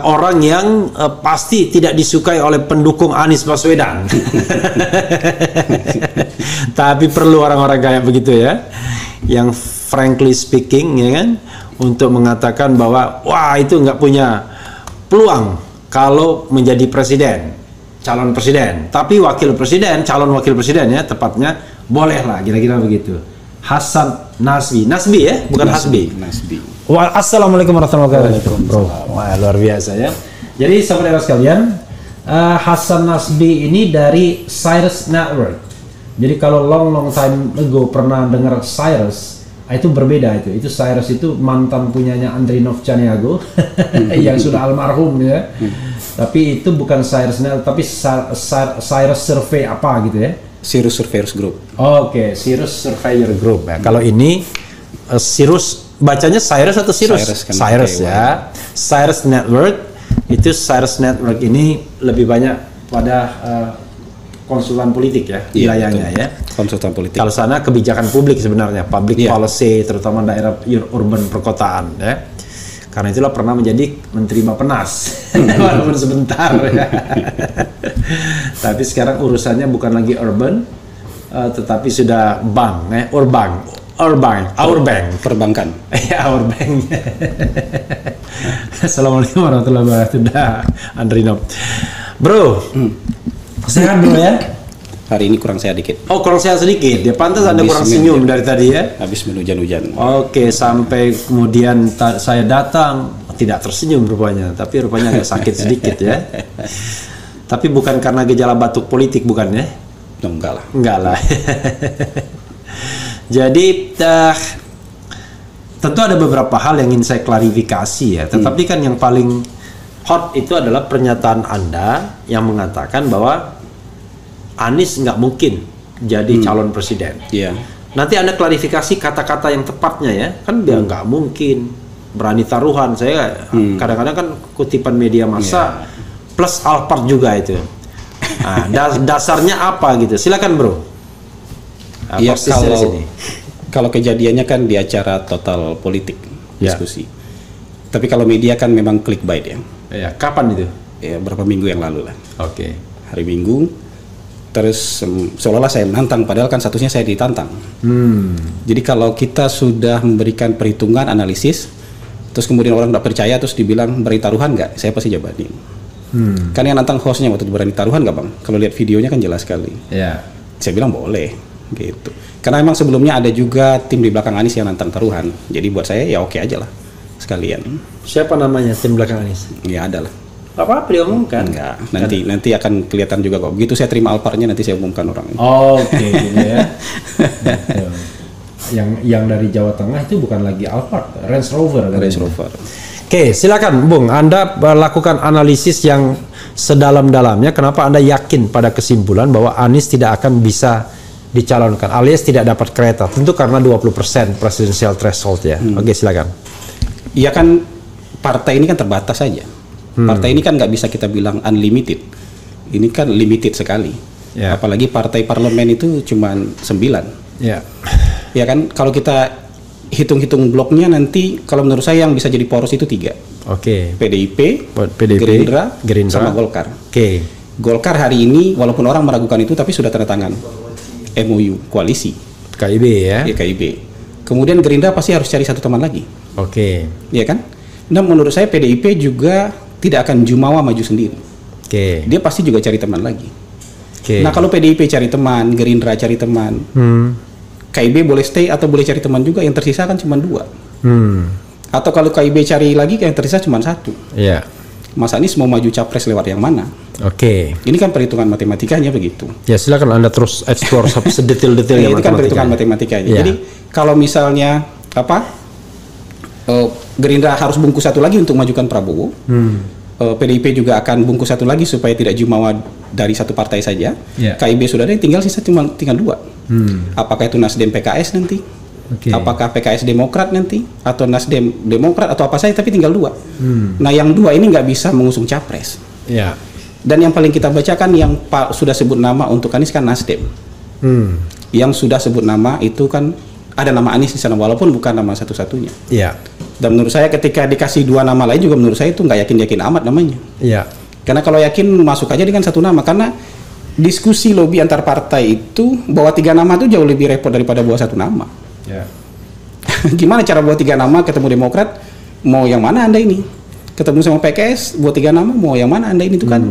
orang yang pasti tidak disukai oleh pendukung Anies Baswedan. Tapi perlu orang-orang kayak begitu ya, yang frankly speaking ya kan, untuk mengatakan bahwa wah itu nggak punya peluang kalau menjadi presiden, calon presiden. Tapi calon wakil presiden ya tepatnya, boleh lah kira-kira begitu. Hasan Nasbi ya, bukan Hasbi. Wah, assalamualaikum warahmatullahi wabarakatuh, bro. Wah, luar biasa ya. Jadi saudara sekalian, Hasan Nasbi ini dari Cyrus Network. Jadi kalau long time ago pernah dengar Cyrus, itu berbeda itu. Itu Cyrus itu mantan punyanya Andrinov Caniago yang sudah almarhum ya. Tapi itu bukan Cyrus Network, tapi Cyrus Survey apa gitu ya. Cyrus Surveyors Group. Oke, Cyrus Surveyor Group ya. Kalau ini Cyrus, bacanya Cyrus atau Cyrus? Cyrus ya. Cyrus Network. Itu Cyrus Network ini lebih banyak pada konsultan politik ya, wilayahnya ya. Konsultan politik. Kalau sana kebijakan publik sebenarnya, public policy, terutama daerah urban perkotaan ya. Karena itulah pernah menjadi Menteri Bappenas walaupun sebentar ya. Tapi sekarang urusannya bukan lagi urban, tetapi sudah bank ya, our bank, perbankan. Our bank. Assalamualaikum warahmatullahi wabarakatuh. Andrinov. Bro, sehat bro ya? Hari ini kurang sehat dikit. Oh, kurang sehat sedikit. Ya pantas Anda kurang senyum dari tadi ya. Habis hujan-hujan. Oke, sampai kemudian saya datang tidak tersenyum rupanya, tapi rupanya agak sakit sedikit ya. Tapi bukan karena gejala batuk politik bukan ya? Enggak lah. Enggak lah. Jadi tentu ada beberapa hal yang ingin saya klarifikasi ya. Tetapi kan yang paling hot itu adalah pernyataan Anda yang mengatakan bahwa Anies nggak mungkin jadi calon presiden. Iya. Nanti Anda klarifikasi kata-kata yang tepatnya ya. Kan dia nggak mungkin, berani taruhan. Saya kadang-kadang kan kutipan media massa plus Alphard juga itu. Nah, dasarnya apa gitu? Silakan bro. Iya, kalau kejadiannya kan di acara Total Politik diskusi. Tapi kalau media kan memang clickbait ya. Ya, kapan itu? Ya, berapa minggu yang lalu lah. Oke. Hari Minggu. Terus seolah-olah saya menantang, padahal kan statusnya saya ditantang. Jadi kalau kita sudah memberikan perhitungan, analisis, terus kemudian orang tidak percaya, terus dibilang berani taruhan nggak? Saya pasti jabanin. Kan yang nantang hostnya waktu itu berani taruhan nggak bang? Kalau lihat videonya kan jelas sekali. Saya bilang boleh, gitu. Karena memang sebelumnya ada juga tim di belakang Anies yang nantang taruhan. Jadi buat saya ya oke aja lah, sekalian. Siapa namanya tim belakang Anies? Ya ada lah. Apa diumumkan? Enggak, nanti akan kelihatan juga kok. Begitu saya terima Alphardnya nanti saya umumkan orang. Oke, gitu ya. Yang dari Jawa Tengah itu bukan lagi Alphard, Range Rover. Range Rover. Oke, silakan Bung. Anda lakukan analisis yang sedalam-dalamnya. Kenapa Anda yakin pada kesimpulan bahwa Anies tidak akan bisa dicalonkan, alias tidak dapat kereta? Tentu karena 20% presidensial threshold ya. Oke, silakan. Iya kan, partai ini kan terbatas saja. Partai ini kan nggak bisa kita bilang unlimited. Ini kan limited sekali. Apalagi partai parlemen itu cuma 9. Ya kan, kalau kita hitung-hitung bloknya nanti, kalau menurut saya yang bisa jadi poros itu 3. PDIP, Gerindra, sama Golkar. Golkar hari ini walaupun orang meragukan itu, tapi sudah tanda tangan MOU koalisi. KIB ya. KIB. Kemudian Gerindra pasti harus cari satu teman lagi. Ya kan? Nah menurut saya PDIP juga tidak akan jumawa maju sendiri. Dia pasti juga cari teman lagi. Nah kalau PDIP cari teman, Gerindra cari teman, KIB boleh stay atau boleh cari teman juga. Yang tersisa kan cuma 2. Atau kalau KIB cari lagi, yang tersisa cuma 1. Mas Anies mau maju capres lewat yang mana? Ini kan perhitungan matematikanya begitu. Ya silakan Anda terus explore sedetail-detailnya. Itu kan perhitungan matematikanya. Jadi kalau misalnya Gerindra harus bungkus satu lagi untuk majukan Prabowo. PDIP juga akan bungkus satu lagi supaya tidak jumawa dari satu partai saja. KIB sudah ada, tinggal sisa tinggal 2. Apakah itu Nasdem PKS nanti? Apakah PKS Demokrat nanti? Atau Nasdem Demokrat atau apa saja, tapi tinggal 2. Nah yang 2 ini nggak bisa mengusung capres. Dan yang paling kita bacakan yang sudah sebut nama untuk Anies kan Nasdem. Yang sudah sebut nama itu kan ada nama Anies di sana walaupun bukan nama satu-satunya. Dan menurut saya ketika dikasih 2 nama lain juga menurut saya itu nggak yakin amat namanya. Iya. Karena kalau yakin masuk aja dengan 1 nama, karena diskusi lobby antar partai itu bawa 3 nama itu jauh lebih repot daripada bawa 1 nama. Ya. Gimana cara bawa 3 nama ketemu Demokrat, mau yang mana Anda ini? Ketemu sama PKS, bawa 3 nama, mau yang mana Anda ini, itu kan?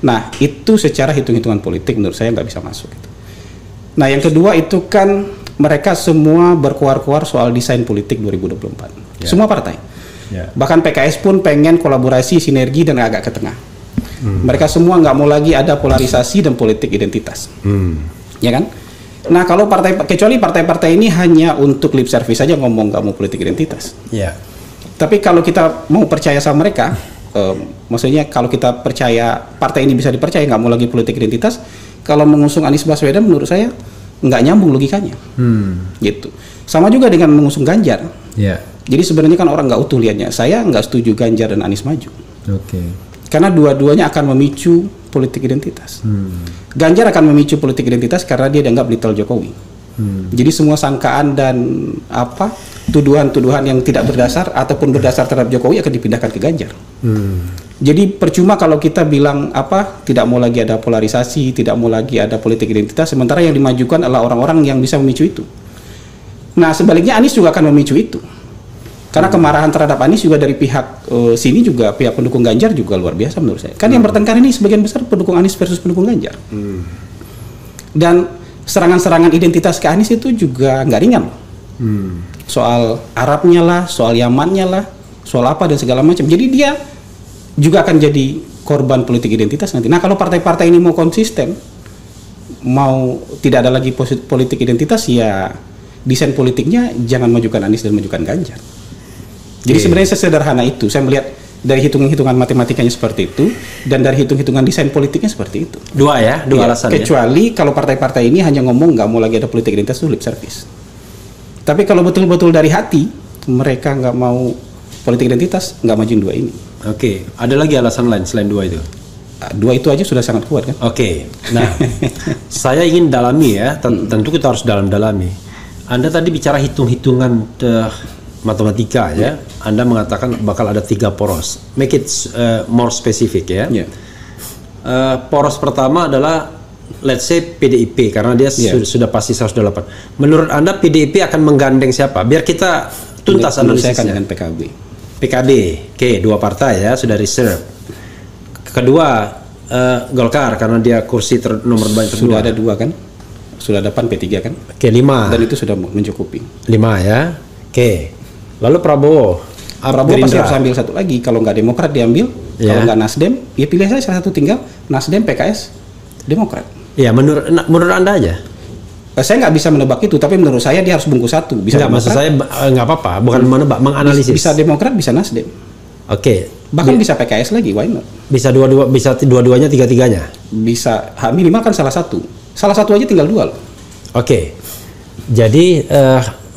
Nah, itu secara hitung-hitungan politik menurut saya nggak bisa masuk. Gitu. Nah, yang kedua itu kan mereka semua berkuar-kuar soal desain politik 2024. Semua partai. Bahkan PKS pun pengen kolaborasi, sinergi, dan agak ke tengah. Mereka semua nggak mau lagi ada polarisasi dan politik identitas. Ya kan? Nah, kalau kecuali partai-partai ini hanya untuk lip service saja ngomong nggak mau politik identitas. Tapi kalau kita mau percaya sama mereka, maksudnya kalau kita percaya partai ini bisa dipercaya nggak mau lagi politik identitas, kalau mengusung Anies Baswedan menurut saya nggak nyambung logikanya. Gitu. Sama juga dengan mengusung Ganjar. Jadi sebenarnya kan orang nggak utuh lihatnya. Saya nggak setuju Ganjar dan Anies maju. Karena dua-duanya akan memicu politik identitas. Ganjar akan memicu politik identitas karena dia dianggap little Jokowi. Jadi semua sangkaan dan tuduhan-tuduhan yang tidak berdasar ataupun berdasar terhadap Jokowi akan dipindahkan ke Ganjar. Jadi percuma kalau kita bilang tidak mau lagi ada polarisasi, tidak mau lagi ada politik identitas, sementara yang dimajukan adalah orang-orang yang bisa memicu itu. Nah, sebaliknya Anies juga akan memicu itu. Karena kemarahan terhadap Anies juga dari pihak sini juga, pihak pendukung Ganjar juga luar biasa menurut saya. Kan yang bertengkar ini sebagian besar pendukung Anies versus pendukung Ganjar. Dan serangan-serangan identitas ke Anies itu juga nggak ringan. Soal Arabnya lah, soal Yamannya lah, soal apa dan segala macam. Jadi dia juga akan jadi korban politik identitas nanti. Nah, kalau partai-partai ini mau konsisten, mau tidak ada lagi politik identitas, ya desain politiknya jangan majukan Anies dan majukan Ganjar. Jadi sebenarnya sesederhana itu. Saya melihat dari hitung-hitungan matematikanya seperti itu, dan dari hitung-hitungan desain politiknya seperti itu. Dua alasan. Kecuali kalau partai-partai ini hanya ngomong nggak mau lagi ada politik identitas, itu lip service. Tapi kalau betul-betul dari hati mereka nggak mau politik identitas, nggak majuin 2 ini. Ada lagi alasan lain selain 2 itu? 2 itu aja sudah sangat kuat kan? Nah, saya ingin dalami ya. Tentu kita harus dalami. Anda tadi bicara hitung-hitungan matematika ya. Anda mengatakan bakal ada 3 poros. Make it more specific ya. Poros pertama adalah let's say PDIP, karena dia sudah pasti 108. Menurut Anda PDIP akan menggandeng siapa? Biar kita tuntas analisisnya. Dengan PKB. Oke, 2 partai ya sudah reserve. Kedua Golkar karena dia kursi nomor banyak kedua. Sudah ada 2 kan? Sudah ada PAN, P3 kan? 5. Dan itu sudah mencukupi. 5 ya. Lalu Prabowo pasti harus ambil 1 lagi. Kalau nggak Demokrat diambil, kalau nggak Nasdem, ya pilih saja salah 1 tinggal. Nasdem, PKS, Demokrat. Ya, menurut Anda aja. Saya nggak bisa menebak itu, tapi menurut saya dia harus bungkus 1. Bisa nggak, maksud saya nggak apa-apa, bukan menebak, menganalisis. Bisa Demokrat, bisa Nasdem. Bahkan bisa PKS lagi, why not? Bisa dua-duanya, tiga-tiganya. Bisa, minimal kan salah 1. Salah 1 aja tinggal 2 loh. Jadi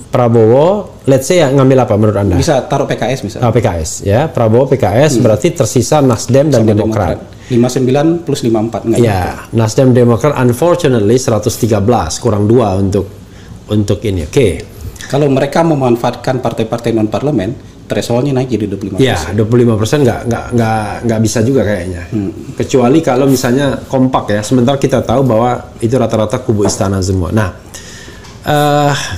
Prabowo, let's say ngambil apa menurut Anda? Bisa taruh PKS misalnya. PKS ya, Prabowo PKS berarti tersisa Nasdem dan Demokrat. 59 plus 54 enggak? Ya, Nasdem Demokrat unfortunately 113 kurang 2 untuk ini. Kalau mereka memanfaatkan partai-partai non parlemen, thresholdnya naik jadi 25%. Ya, 25% nggak bisa juga kayaknya. Kecuali kalau misalnya kompak ya. Sementara kita tahu bahwa itu rata-rata kubu istana semua. Nah,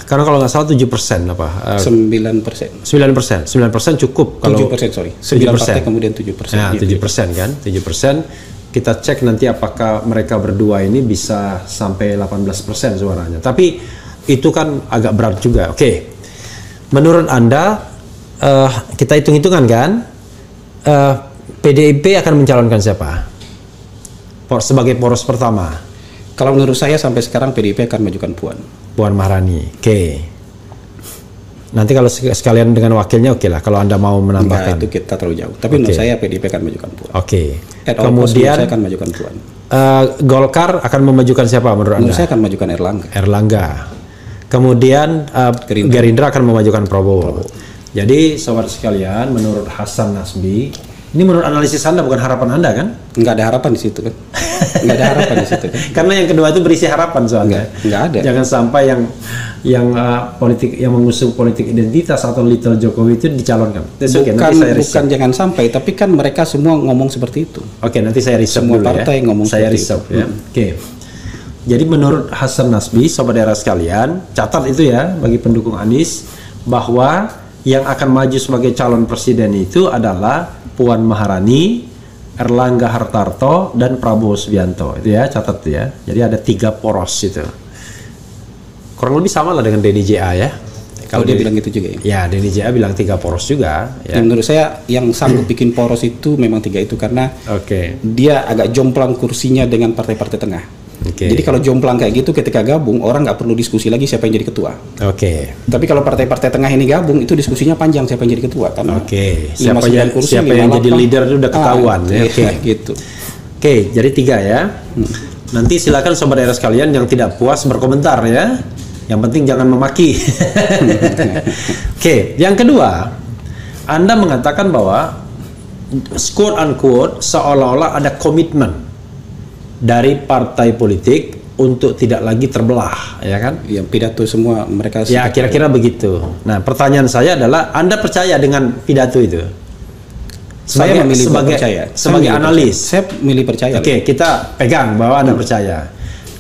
karena kalau nggak salah 7% apa? 9%. 9% cukup. Kalau 7%, sorry. 9 partai kemudian 7%. Nah, 7% kan? 7%. Kita cek nanti apakah mereka berdua ini bisa sampai 18% suaranya. Tapi itu kan agak berat juga. Menurut Anda, kita hitung-hitungan kan? PDIP akan mencalonkan siapa? Sebagai poros pertama. Kalau menurut saya sampai sekarang PDIP akan majukan Puan Maharani. Nanti kalau sekalian dengan wakilnya lah kalau Anda mau menambahkan. Itu kita terlalu jauh. Tapi menurut saya PDIP akan majukan Puan. Kemudian saya akan majukan Puan. Golkar akan memajukan siapa menurut Anda? Menurut saya akan majukan Erlangga. Kemudian Gerindra akan memajukan Prabowo. Jadi sobat sekalian, menurut Hasan Nasbi, Ini menurut analisis Anda, bukan harapan Anda kan? Nggak ada harapan di situ kan? Nggak ada harapan di situ kan? Karena yang kedua itu berisi harapan soalnya. Nggak ada. Jangan sampai yang politik yang mengusung politik identitas atau Little Jokowi itu dicalonkan. Bukan jangan sampai, tapi kan mereka semua ngomong seperti itu. Oke, nanti saya riset semua dulu partai ya. ngomong saya seperti riset itu. Ya. Oke. Jadi menurut Hasan Nasbi, sobat daerah sekalian, catat itu ya bagi pendukung Anies, bahwa yang akan maju sebagai calon presiden itu adalah Puan Maharani, Erlangga Hartarto, dan Prabowo Subianto. Itu ya, catat ya. Jadi ada 3 poros itu. Kurang lebih sama lah dengan Denny JA ya. Kalau dia bilang gitu juga ya? Ya, Denny JA bilang 3 poros juga. Ya. Menurut saya yang sanggup bikin poros itu memang 3 itu, karena dia agak jomplang kursinya dengan partai-partai tengah. Jadi kalau jomplang kayak gitu ketika gabung, orang nggak perlu diskusi lagi siapa yang jadi ketua. Tapi kalau partai-partai tengah ini gabung, itu diskusinya panjang siapa yang jadi ketua kan. Siapa yang jadi leader itu udah ketahuan. Gitu. Jadi 3 ya. Nanti silakan sobat daerah sekalian yang tidak puas berkomentar ya. Yang penting jangan memaki. Yang kedua, Anda mengatakan bahwa quote unquote seolah-olah ada komitmen dari partai politik untuk tidak lagi terbelah, ya kan? Yang pidato semua mereka. Ya, kira-kira begitu. Nah, pertanyaan saya adalah, Anda percaya dengan pidato itu? Saya memilih percaya. Sebagai analis. Saya milih percaya. Kita pegang bahwa Anda percaya.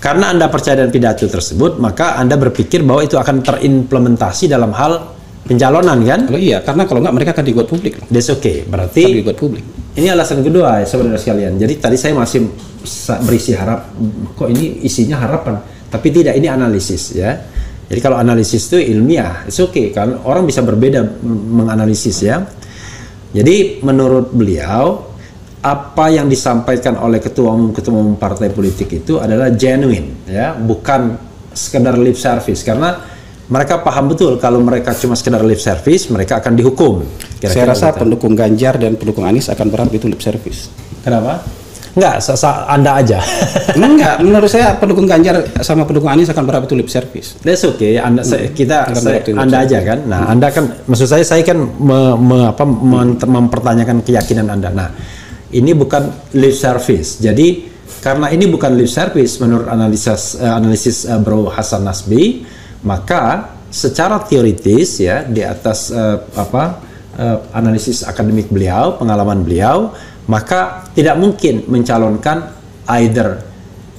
Karena Anda percaya dengan pidato tersebut, maka Anda berpikir bahwa itu akan terimplementasi dalam hal pencalonan, kan? Kalau iya, karena kalau nggak mereka akan dibuat publik. That's berarti dibuat publik. Ini alasan kedua ya, saudara sekalian. Jadi tadi saya masih berisi harap, kok ini isinya harapan, tapi tidak, ini analisis ya. Jadi kalau analisis itu ilmiah, it's kan orang bisa berbeda menganalisis ya. Jadi menurut beliau, apa yang disampaikan oleh ketua umum partai politik itu adalah genuine ya, bukan sekedar lip service, karena mereka paham betul kalau mereka cuma sekedar lip service, mereka akan dihukum. Saya rasa pendukung Ganjar dan pendukung Anies akan berharap itu lip service. Kenapa? Enggak, Anda aja. Enggak, menurut saya pendukung Ganjar sama pendukung Anies akan berharap itu lip service. That's Anda aja kan. Nah, Anda kan, maksud saya kan mempertanyakan keyakinan Anda. Nah, ini bukan lip service. Jadi karena ini bukan lip service menurut analisis Bro Hasan Nasbi, maka secara teoritis ya, di atas analisis akademik beliau, pengalaman beliau, maka tidak mungkin mencalonkan either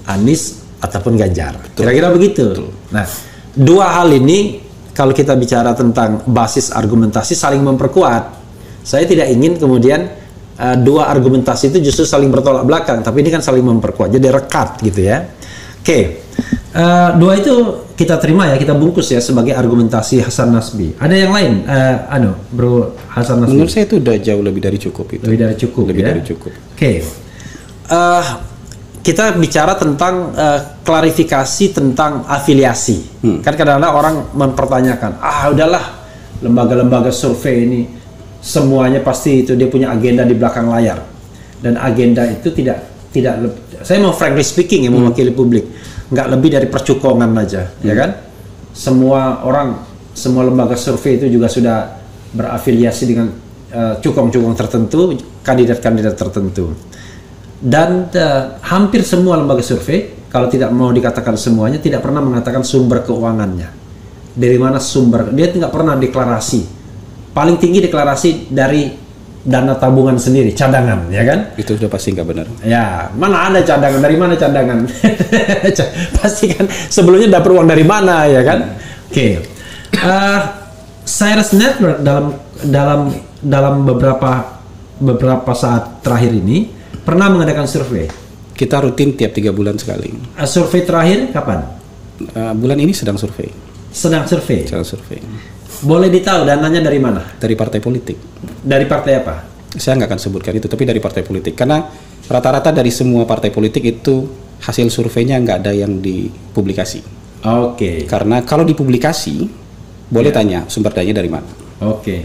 Anies ataupun Ganjar. Kira-kira begitu. Nah, 2 hal ini kalau kita bicara tentang basis argumentasi saling memperkuat. Saya tidak ingin kemudian 2 argumentasi itu justru saling bertolak belakang, tapi ini kan saling memperkuat. Jadi rekat gitu ya. 2 itu kita terima ya, kita bungkus ya sebagai argumentasi Hasan Nasbi. Ada yang lain, Bro Hasan Nasbi? Menurut saya itu udah jauh lebih dari cukup itu. Lebih dari cukup. Kita bicara tentang klarifikasi tentang afiliasi. Kan kadang-kadang orang mempertanyakan, udahlah lembaga-lembaga survei ini semuanya pasti itu dia punya agenda di belakang layar. Dan agenda itu tidak saya mau frankly speaking ya, mewakili publik, nggak lebih dari percukongan aja, ya kan? Semua lembaga survei itu juga sudah berafiliasi dengan cukong-cukong tertentu, kandidat-kandidat tertentu. Dan hampir semua lembaga survei, kalau tidak mau dikatakan semuanya, tidak pernah mengatakan sumber keuangannya. Dari mana sumber? Dia tidak pernah deklarasi. Paling tinggi deklarasi dari dana tabungan sendiri, cadangan, ya kan? Itu sudah pasti nggak benar. Ya, mana ada cadangan? Dari mana cadangan? Pasti kan sebelumnya dapat uang dari mana, ya kan? Cyrus Network dalam beberapa saat terakhir ini pernah mengadakan survei. Kita rutin tiap 3 bulan sekali. Survei terakhir kapan? Bulan ini sedang survei. Sedang survei. Boleh ditahu dananya dari mana? Dari partai politik. Dari partai apa? Saya nggak akan sebutkan itu, tapi dari partai politik. Karena rata-rata dari semua partai politik itu hasil surveinya nggak ada yang dipublikasi. Karena kalau dipublikasi, boleh tanya sumber dananya dari mana.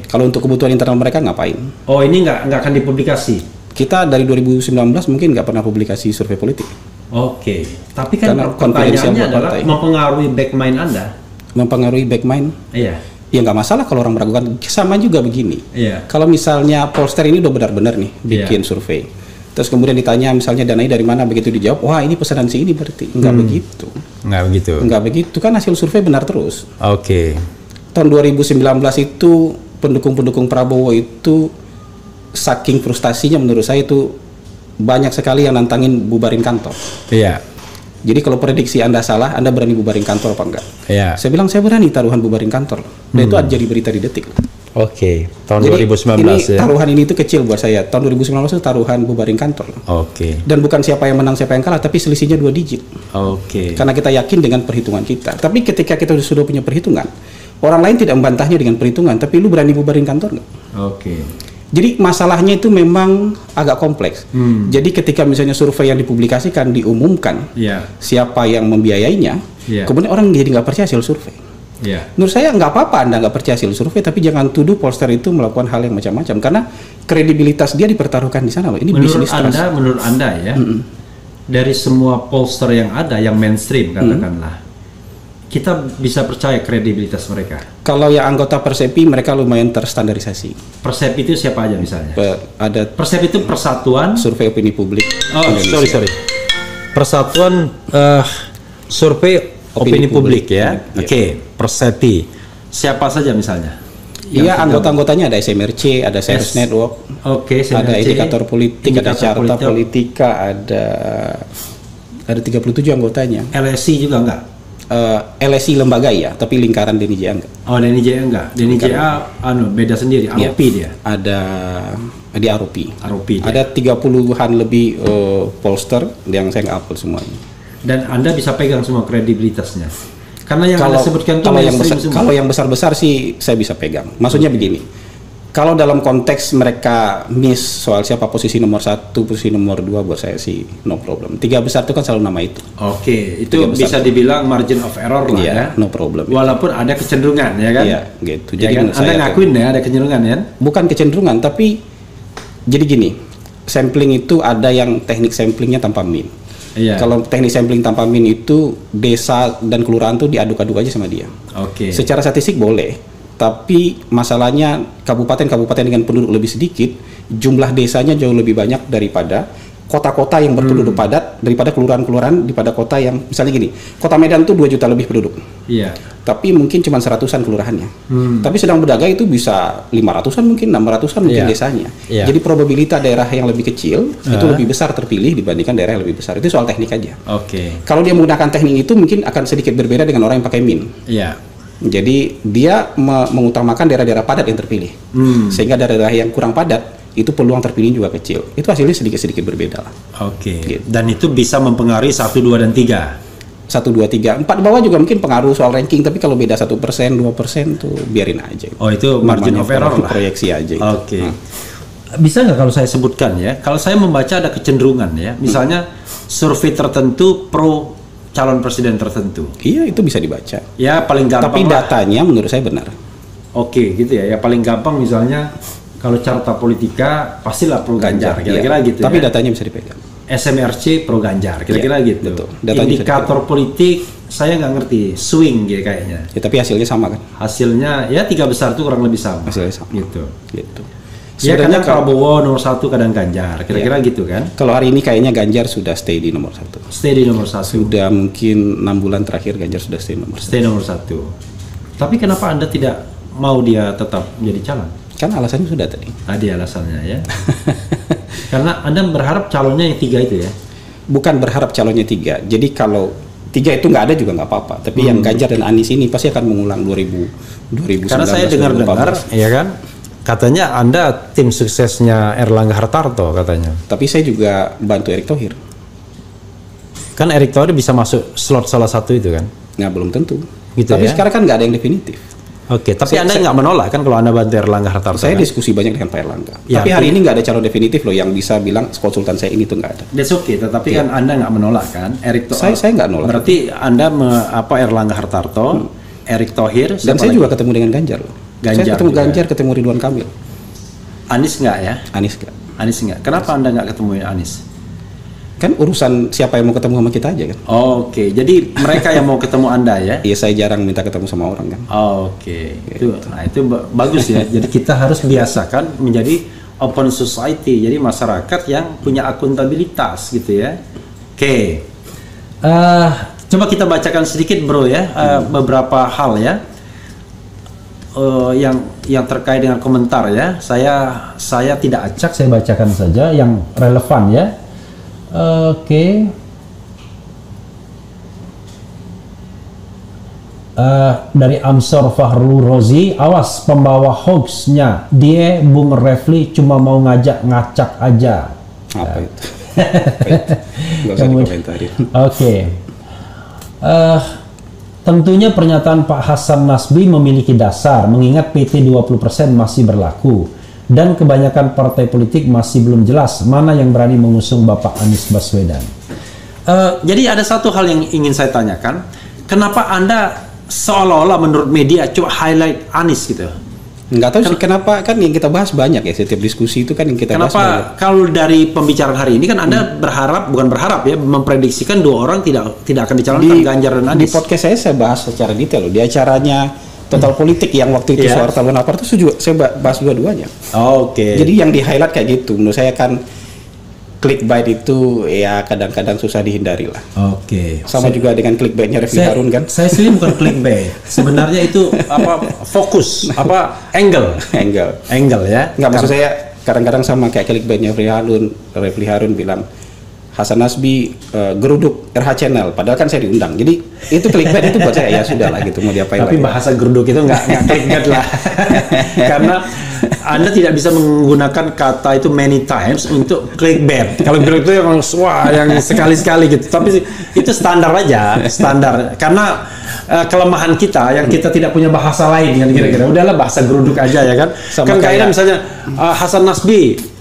Kalau untuk kebutuhan internal mereka ngapain? Ini nggak akan dipublikasi. Kita dari 2019 mungkin nggak pernah publikasi survei politik. Tapi kan pertanyaannya adalah mempengaruhi backmind Anda. Mempengaruhi backmind? Iya. Ya nggak masalah kalau orang meragukan. Sama juga begini. Kalau misalnya Polster ini udah benar-benar nih bikin survei, terus kemudian ditanya misalnya dananya dari mana, begitu dijawab, wah ini pesanan si ini, berarti nggak begitu. Nggak begitu kan, hasil survei benar terus. Tahun 2019 itu pendukung-pendukung Prabowo itu saking frustasinya, menurut saya itu banyak sekali yang nantangin bubarin kantor. Jadi kalau prediksi Anda salah, Anda berani bubarin kantor apa enggak? Saya bilang saya berani taruhan bubarin kantor. Dan itu jadi berita di Detik. Tahun jadi 2019 ini, taruhan ini itu kecil buat saya. Tahun 2019 itu taruhan bubarin kantor. Dan bukan siapa yang menang siapa yang kalah, tapi selisihnya 2 digit. Karena kita yakin dengan perhitungan kita. Tapi ketika kita sudah punya perhitungan, orang lain tidak membantahnya dengan perhitungan, tapi lu berani bubarin kantor nggak? Jadi masalahnya itu memang agak kompleks. Jadi ketika misalnya survei yang dipublikasikan diumumkan siapa yang membiayainya, kemudian orang jadi nggak percaya hasil survei. Menurut saya nggak apa-apa Anda nggak percaya hasil survei, tapi jangan tuduh Polster itu melakukan hal yang macam-macam, karena kredibilitas dia dipertaruhkan di sana loh. Ini bisnis trust. Menurut Anda ya, dari semua pollster yang ada, yang mainstream katakanlah, kita bisa percaya kredibilitas mereka? Kalau yang anggota Persepi, mereka lumayan terstandarisasi. Persepi itu siapa aja misalnya? Ada Persepi itu Persatuan Survei Opini Publik Indonesia. Sorry. Persatuan Survei Opini Publik ya. Persepi. Siapa saja misalnya? Iya, anggota-anggotanya ada SMRC, ada Sales Network, ada Indikator Politik, ada Carta Politika, ada 37 anggotanya. LSI juga enggak? LSI lembaga ya, tapi lingkaran DNIJA enggak. DNIJA enggak. DNIJA beda sendiri, Aropi dia. Ada di Aropi. Dia. Ada 30-an lebih pollster yang saya nggak hafal semuanya. Dan Anda bisa pegang semua kredibilitasnya. Karena yang Anda sebutkan itu kalau yang besar-besar sih saya bisa pegang. Maksudnya begini. Kalau dalam konteks mereka miss soal siapa posisi nomor 1, posisi nomor 2, buat saya sih no problem. 3 besar itu kan selalu nama itu. Itu bisa dibilang margin of error lah ya. No problem. Walaupun ada kecenderungan ya kan? Iya, gitu. Jadi kan? Anda ngakuin ya ada kecenderungan ya? Bukan kecenderungan, tapi jadi gini, sampling itu ada yang teknik samplingnya tanpa min. Kalau teknik sampling tanpa min itu desa dan kelurahan tuh diaduk-aduk aja sama dia. Secara statistik boleh. Tapi masalahnya kabupaten-kabupaten dengan penduduk lebih sedikit, jumlah desanya jauh lebih banyak daripada kota-kota yang berpenduduk padat, daripada kelurahan-kelurahan daripada kota yang, misalnya gini, kota Medan tuh 2 juta lebih penduduk. Tapi mungkin cuma 100-an kelurahannya. Tapi sedang berdagang itu bisa 500-an mungkin, 600-an mungkin desanya. Jadi probabilitas daerah yang lebih kecil itu lebih besar terpilih dibandingkan daerah yang lebih besar. Itu soal teknik aja. Kalau dia menggunakan teknik itu mungkin akan sedikit berbeda dengan orang yang pakai min. Jadi dia mengutamakan daerah-daerah padat yang terpilih, sehingga daerah yang kurang padat itu peluang terpilih juga kecil. Itu hasilnya sedikit-sedikit berbeda lah. Gitu. Dan itu bisa mempengaruhi 1, 2, dan 3. 1, 2, 3, 4 bawah juga mungkin pengaruh soal ranking, tapi kalau beda 1%, 2% tuh biarin aja. Itu margin of error lah. Proyeksi aja. Bisa nggak kalau saya sebutkan ya? Kalau saya membaca ada kecenderungan ya, misalnya survei tertentu pro calon presiden tertentu. Iya, itu bisa dibaca. Ya paling gampang. Tapi datanya menurut saya benar. Gitu ya. Ya paling gampang misalnya kalau Carta Politika pastilah pro Ganjar, kira-kira gitu. Tapi datanya bisa dipegang. SMRC pro Ganjar, kira-kira gitu. Betul. Indikator politik saya nggak ngerti, swing gitu kayaknya. Tapi hasilnya sama kan? Hasilnya ya 3 besar itu kurang lebih sama. Hasilnya sama. Gitu. Ya kadang Prabowo nomor 1, kadang Ganjar, kira-kira gitu kan? Kalau hari ini kayaknya Ganjar sudah stay di nomor 1. Stay di nomor 1. Sudah mungkin 6 bulan terakhir Ganjar sudah stay nomor 1. Stay nomor 1. Tapi kenapa Anda tidak mau dia tetap menjadi calon? Kan alasannya sudah tadi. Tadi alasannya ya. Karena Anda berharap calonnya yang 3 itu ya? Bukan berharap calonnya 3. Jadi kalau 3 itu nggak ada juga nggak apa-apa. Tapi yang Ganjar dan Anies ini pasti akan mengulang 2019. Karena saya dengar-dengar, ya kan? Katanya Anda tim suksesnya Erlangga Hartarto katanya. Tapi saya juga bantu Erick Thohir. Kan Erick Thohir bisa masuk slot salah satu itu kan? Nah, belum tentu. Gitu tapi ya? Sekarang kan nggak ada yang definitif. Tapi Anda nggak menolak kan kalau Anda bantu Erlangga Hartarto? Saya kan? diskusi banyak dengan Pak Erlangga. Tapi hari ini nggak ada calon definitif loh yang bisa bilang konsultan saya ini tuh nggak ada. That's okay, tetapi kan Anda nggak menolak kan? Saya nggak nolak. Berarti Anda Erlangga Hartarto, Erick Thohir, dan saya juga ketemu dengan Ganjar loh. Saya ketemu Ganjar, ketemu Ridwan Kamil. Anies nggak ya? Anies nggak. Kenapa Anda nggak ketemu Anies? Kan urusan siapa yang mau ketemu sama kita aja kan. Oke, jadi mereka yang mau ketemu Anda ya? Iya, saya jarang minta ketemu sama orang kan. Oke, itu bagus ya. Jadi kita harus biasakan menjadi open society, jadi masyarakat yang punya akuntabilitas gitu ya. Oke, coba kita bacakan sedikit bro ya, beberapa hal ya, yang terkait dengan komentar ya. Saya tidak acak, saya bacakan saja yang relevan ya. Oke. Dari Amsor Fahru Rozi, awas pembawa hoaxnya, dia Bung Refli cuma mau ngacak aja. Apa itu? Nggak usah dikomentarin. Oke. Tentunya pernyataan Pak Hasan Nasbi memiliki dasar, mengingat PT 20% masih berlaku dan kebanyakan partai politik masih belum jelas mana yang berani mengusung Bapak Anies Baswedan. Jadi ada satu hal yang ingin saya tanyakan, kenapa Anda seolah-olah menurut media coba highlight Anies gitu? Nggak tahu sih kenapa, kan yang kita bahas banyak ya, setiap diskusi itu kan yang kita bahas banyak. Kenapa kalau dari pembicaraan hari ini kan Anda bukan berharap ya, memprediksikan dua orang tidak akan dicalonkan, Ganjar dan Anies. Di podcast saya bahas secara detail loh, di acaranya Total Politik yang waktu itu Soeharto Lunapar itu juga saya bahas dua-duanya. Oke. Jadi yang di highlight kayak gitu, menurut saya kan clickbait itu ya kadang-kadang susah dihindari lah. Oke. Sama juga dengan clickbaitnya Refli Harun kan. Saya sendiri bukan clickbait. Sebenarnya itu fokus, angle ya. Nggak, maksud saya kadang-kadang sama kayak clickbaitnya Refli Harun bilang Hasan Nasbi geruduk RH Channel, padahal kan saya diundang. Jadi itu clickbait itu buat saya ya sudah lah gitu, mau diapain. Tapi bahasa geruduk itu nggak clickbait lah. Karena Anda tidak bisa menggunakan kata itu many times untuk clickbait. Kalau geruduk itu yang sekali-sekali gitu. Tapi itu standar aja, standar. Karena kelemahan kita yang kita tidak punya bahasa lain kan kira-kira. Udahlah bahasa geruduk aja ya kan. Kan kayaknya misalnya Hasan Nasbi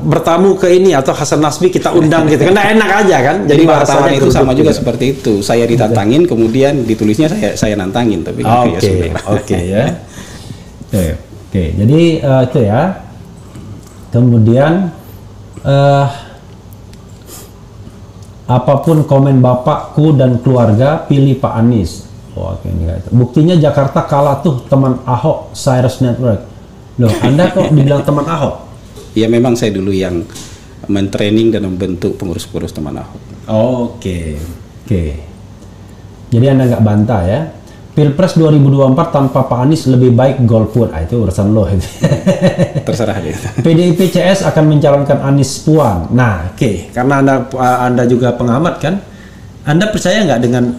bertamu ke ini atau Hasan Nasbi kita undang gitu kan, enak aja kan. Jadi bahasanya itu sama juga seperti itu. Saya ditantangin, kemudian ditulisnya saya nantangin, tapi Oke ya. Oke. Jadi itu ya. Kemudian apapun komen bapakku dan keluarga, pilih Pak Anies. Oke, ini itu. Buktinya Jakarta kalah tuh teman Ahok, Cyrus Network. Loh, Anda kok dibilang teman Ahok? Ya memang saya dulu yang mentraining dan membentuk pengurus-pengurus teman Ahok. Oke. Jadi Anda nggak bantah ya. Pilpres 2024 tanpa Pak Anies lebih baik golput. Itu urusan lo. Terserah deh. PDIP CS akan mencalonkan Anies Puan. Nah, karena Anda juga pengamat kan, Anda percaya nggak dengan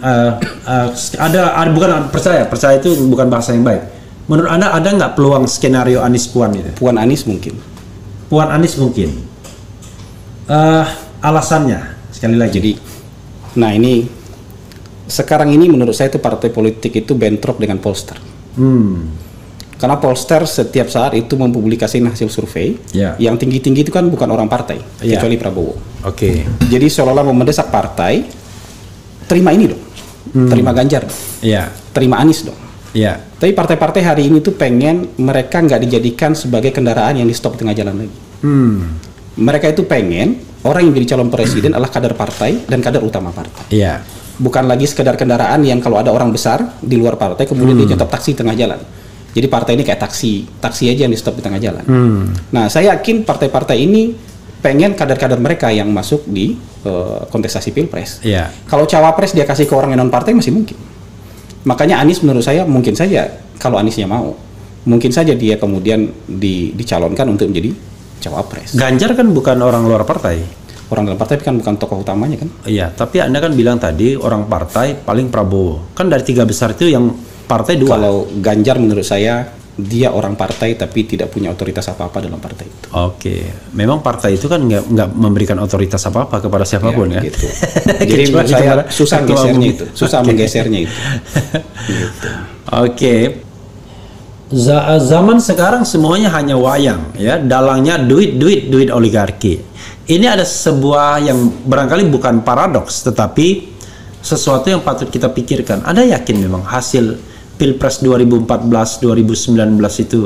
percaya itu bukan bahasa yang baik. Menurut Anda ada nggak peluang skenario Anies Puan itu? Puan Anies mungkin. Alasannya sekali lagi. Jadi, nah ini sekarang ini menurut saya itu partai politik itu bentrok dengan pollster. Karena pollster setiap saat itu mempublikasikan hasil survei. Yang tinggi-tinggi itu kan bukan orang partai, kecuali Prabowo. Jadi seolah-olah mendesak partai terima ini dong, terima Ganjar, terima Anies dong. Tapi partai-partai hari ini tuh pengen mereka nggak dijadikan sebagai kendaraan yang di stop tengah jalan lagi. Mereka itu pengen orang yang jadi calon presiden adalah kader partai dan kader utama partai. Bukan lagi sekedar kendaraan yang kalau ada orang besar di luar partai kemudian dia nyetop taksi tengah jalan. Jadi partai ini kayak taksi aja yang di stop di tengah jalan. Nah, saya yakin partai-partai ini pengen kader-kader mereka yang masuk di kontestasi pilpres. Kalau cawapres dia kasih ke orang yang non partai masih mungkin. Makanya Anies menurut saya mungkin saja kalau Aniesnya mau, mungkin saja dia kemudian dicalonkan untuk menjadi cawapres. Ganjar kan bukan orang luar partai. Orang dalam partai kan bukan tokoh utamanya kan? Iya, tapi Anda kan bilang tadi orang partai paling Prabowo. Kan dari 3 besar itu yang partai 2. Kalau Ganjar menurut saya dia orang partai tapi tidak punya otoritas apa-apa dalam partai itu. Memang partai itu kan nggak memberikan otoritas apa-apa kepada siapapun ya. Gitu. Jadi menurut saya susah menggesernya itu, menggesernya itu. Gitu. Zaman sekarang semuanya hanya wayang ya, dalangnya duit oligarki. Ini ada sebuah yang barangkali bukan paradoks, tetapi sesuatu yang patut kita pikirkan. Anda yakin memang hasil Pilpres 2014, 2019 itu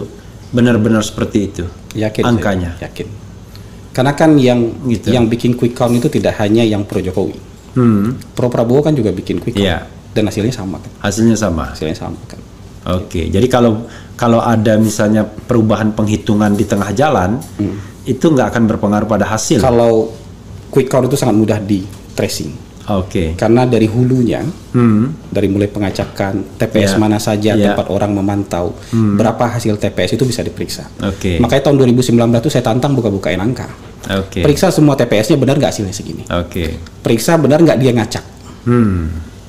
benar-benar seperti itu? Yakin. Angkanya? Yakin. Karena kan yang bikin quick count itu tidak hanya yang pro Jokowi. Pro Prabowo kan juga bikin quick count. Dan hasilnya sama kan. Hasilnya sama kan. Oke. Jadi kalau ada misalnya perubahan penghitungan di tengah jalan, itu nggak akan berpengaruh pada hasil. Kalau quick count itu sangat mudah di tracing. Karena dari hulunya, dari mulai pengacakan TPS mana saja tempat orang memantau, berapa hasil TPS itu bisa diperiksa. Makanya tahun 2019 itu saya tantang buka-bukain angka. Periksa semua TPS-nya benar nggak hasilnya segini. Periksa benar nggak dia ngacak.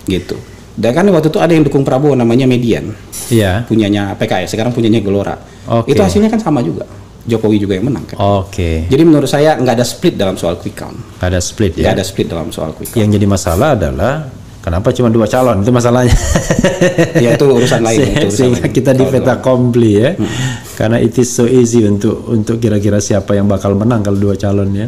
Gitu. Dan kan waktu itu ada yang dukung Prabowo namanya Median, punyanya PKS, sekarang punyanya Gelora. Itu hasilnya kan sama juga. Jokowi juga yang menang kan. Jadi menurut saya nggak ada split dalam soal quick count. Nggak ada split ya. Nggak ada split dalam soal quick count. Yang jadi masalah adalah kenapa cuma 2 calon, itu masalahnya. Ya itu urusan lain. Sehingga kita di fait accompli ya. Karena it is so easy untuk kira-kira siapa yang bakal menang kalau 2 calon ya.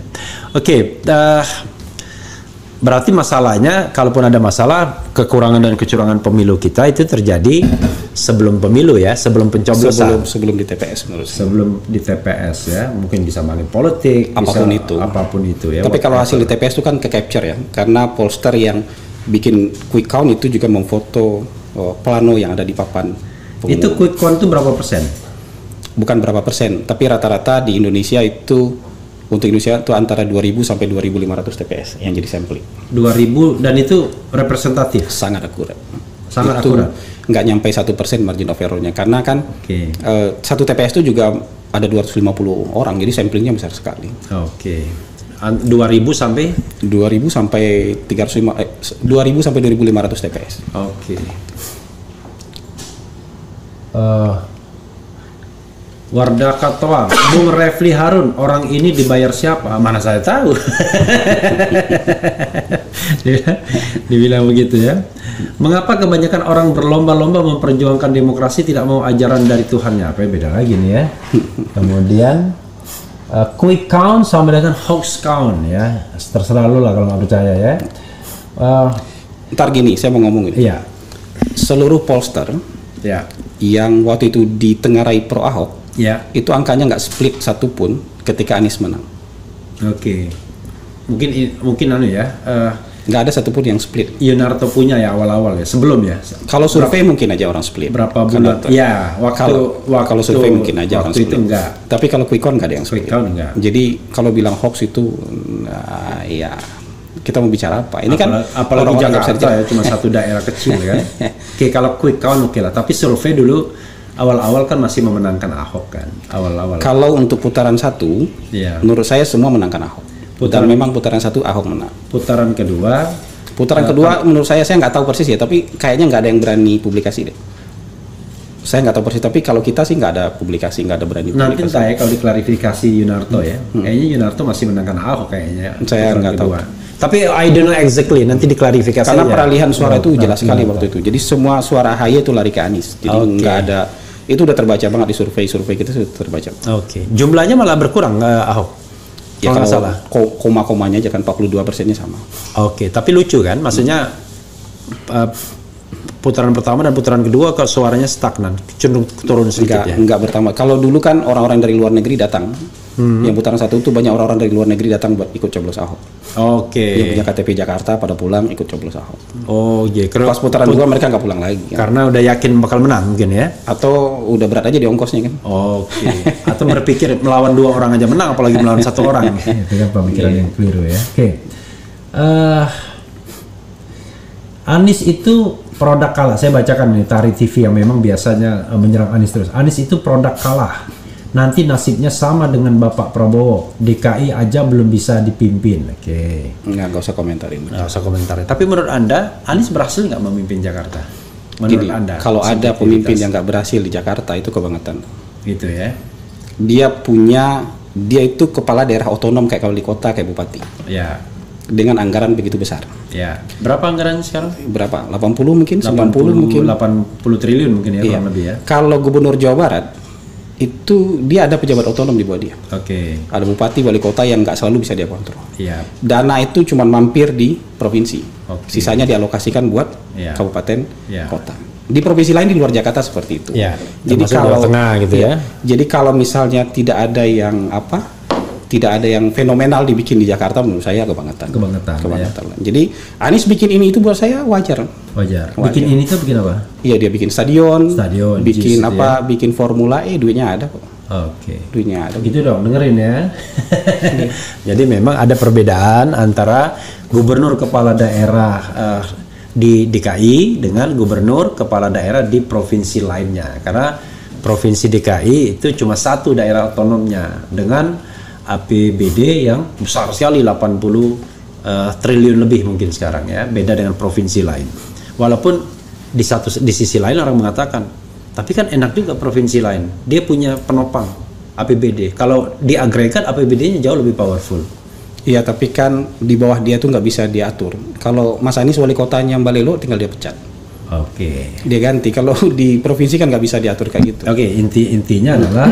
Berarti masalahnya, kalaupun ada masalah, kekurangan dan kecurangan pemilu kita itu terjadi sebelum pemilu ya, sebelum pencoblosan. Sebelum di TPS menurut saya. Sebelum di TPS ya, mungkin bisa money politik, apapun itu ya. Tapi kalau hasil di TPS itu kan ke-capture ya, karena pollster yang bikin quick count itu juga memfoto plano yang ada di papan pengumuman. Itu quick count itu berapa persen? Bukan berapa persen, tapi rata-rata di Indonesia itu, untuk Indonesia itu antara 2.000 sampai 2.500 TPS yang jadi sampling. 2.000 dan itu representatif? Sangat akurat. Sangat akurat? Nggak nyampe 1% margin of error-nya. Karena kan satu TPS itu juga ada 250 orang, jadi samplingnya besar sekali. 2.000 sampai? 2.000 sampai 2.000 sampai 2.500 TPS. Wardah Katoa, Bung Refli Harun, orang ini dibayar siapa? Mana saya tahu. Dibilang begitu ya. Mengapa kebanyakan orang berlomba-lomba memperjuangkan demokrasi tidak mau ajaran dari Tuhannya? Apa beda lagi nih ya. Kemudian quick count sama dengan hoax count ya. Terserah lu lah kalau nggak percaya ya. Ntar gini, saya mau ngomongin. Seluruh pollster yang waktu itu ditengarai pro Ahok, itu angkanya nggak split satupun ketika Anies menang. Mungkin nggak ada satupun yang split. Yunarto punya ya awal-awal ya, sebelum ya. Kalau survei mungkin aja orang split. Berapa bulan? Kalau survei mungkin aja orang split. Itu enggak. Tapi kalau quick count nggak ada yang split. Jadi kalau bilang hoax itu, kita mau bicara apa? Ini kan apalagi Jakarta ya, cuma satu daerah kecil kan. Kalau quick count lah. Tapi survei dulu awal-awal kan masih memenangkan Ahok kan. Awal-awal. Kalau untuk putaran 1, menurut saya semua menangkan Ahok. Memang putaran 1 Ahok menang. Putaran kedua menurut saya nggak tahu persis ya, tapi kayaknya nggak ada yang berani publikasi deh. Saya nggak tahu persis, tapi kalau kita sih nggak ada publikasi, nggak ada berani publikasi. Nanti saya kalau diklarifikasi Yunarto ya, kayaknya Yunarto masih menangkan Ahok kayaknya. Saya nggak tahu. Tapi I don't know exactly, nanti diklarifikasi. Karena peralihan suara itu jelas sekali waktu itu. Jadi semua suara AHY itu lari ke Anies. Jadi nggak ada, itu udah terbaca banget di survei kita sudah terbaca. Jumlahnya malah berkurang Ahok. Ya kalau salah. Koma-komanya aja kan 42%-nya sama. Tapi lucu kan, maksudnya putaran pertama dan putaran kedua kalau suaranya stagnan, cenderung turun sedikit ya. Enggak bertambah. Kalau dulu kan orang-orang dari luar negeri datang. Yang putaran 1 itu banyak orang-orang dari luar negeri datang buat ikut coblos Ahok. Yang punya KTP Jakarta pada pulang ikut coblos Ahok. Pas putaran 2 mereka nggak pulang lagi. Karena udah yakin bakal menang mungkin ya. Atau udah berat aja di ongkosnya kan. Atau berpikir melawan 2 orang aja menang, apalagi melawan 1 orang. Itu kan pemikiran yang keliru ya. Anies itu produk kalah. Saya bacakan nih Tari TV yang memang biasanya menyerang Anies terus. Anies itu produk kalah. Nanti nasibnya sama dengan Bapak Prabowo. DKI aja belum bisa dipimpin. Nggak usah komentarin. Nggak usah komentarin. Tapi menurut Anda, Anies berhasil nggak memimpin Jakarta? Menurut Anda? Kalau ada pemimpin yang nggak berhasil di Jakarta, itu kebangetan. Gitu ya? Dia itu kepala daerah otonom kayak kalau di kota, kayak bupati. Dengan anggaran begitu besar. Berapa anggaran sekarang? Berapa? 80 mungkin? 90 mungkin? 80 triliun mungkin ya, kurang lebih ya. Kalau Gubernur Jawa Barat, itu dia ada pejabat otonom di bawah dia. Ada bupati, wali kota yang nggak selalu bisa dia kontrol. Dana itu cuma mampir di provinsi. Sisanya dialokasikan buat kabupaten, kota. Di provinsi lain di luar Jakarta seperti itu. Jadi kalau tengah gitu ya. Jadi kalau misalnya tidak ada yang tidak ada yang fenomenal dibikin di Jakarta, menurut saya kebangetan. Ya. Jadi Anies bikin ini itu buat saya wajar. Bikin ini tuh bikin apa? Iya, dia bikin stadion bikin JIS, apa, ya. Bikin Formula E, duitnya ada kok. Duitnya ada. Gitu dong, dengerin ya. Jadi memang ada perbedaan antara gubernur kepala daerah di DKI dengan gubernur kepala daerah di provinsi lainnya. Karena provinsi DKI itu cuma satu daerah otonomnya dengan APBD yang besar sekali, 80 triliun lebih mungkin sekarang ya, beda dengan provinsi lain. Walaupun di sisi lain orang mengatakan, tapi kan enak juga provinsi lain, dia punya penopang APBD. Kalau diagregat APBD-nya jauh lebih powerful. Iya, tapi kan di bawah dia tuh nggak bisa diatur. Kalau Mas Anies wali kotanya Balelo, tinggal dia pecat. Dia ganti. Kalau di provinsi kan nggak bisa diatur kayak gitu. Intinya adalah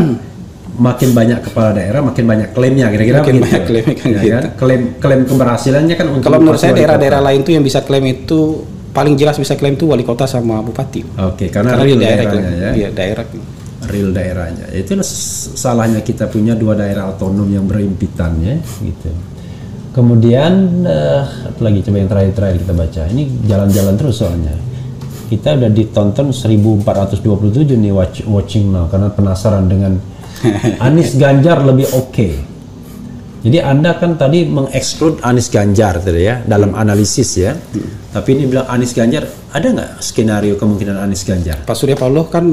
makin banyak kepala daerah, makin banyak klaimnya, kira-kira makin banyak klaimnya kan ya, gitu. Kan? Klaim keberhasilannya kan untuk. Kalau menurut saya daerah-daerah lain tuh yang bisa klaim itu paling jelas bisa klaim tuh wali kota sama bupati. Karena real daerahnya ya. Iya, daerah. Real daerahnya. Itulah salahnya kita punya 2 daerah otonom yang berimpitan ya, gitu. Kemudian apa lagi, coba yang terakhir kita baca. Ini jalan-jalan terus soalnya. Kita udah ditonton 1427 nih watching now karena penasaran dengan Anies Ganjar lebih oke. Jadi Anda kan tadi mengeksklud Anies Ganjar tadi ya dalam analisis ya. Tapi ini bilang Anies Ganjar, ada nggak skenario kemungkinan Anies Ganjar? Pak Surya Paloh kan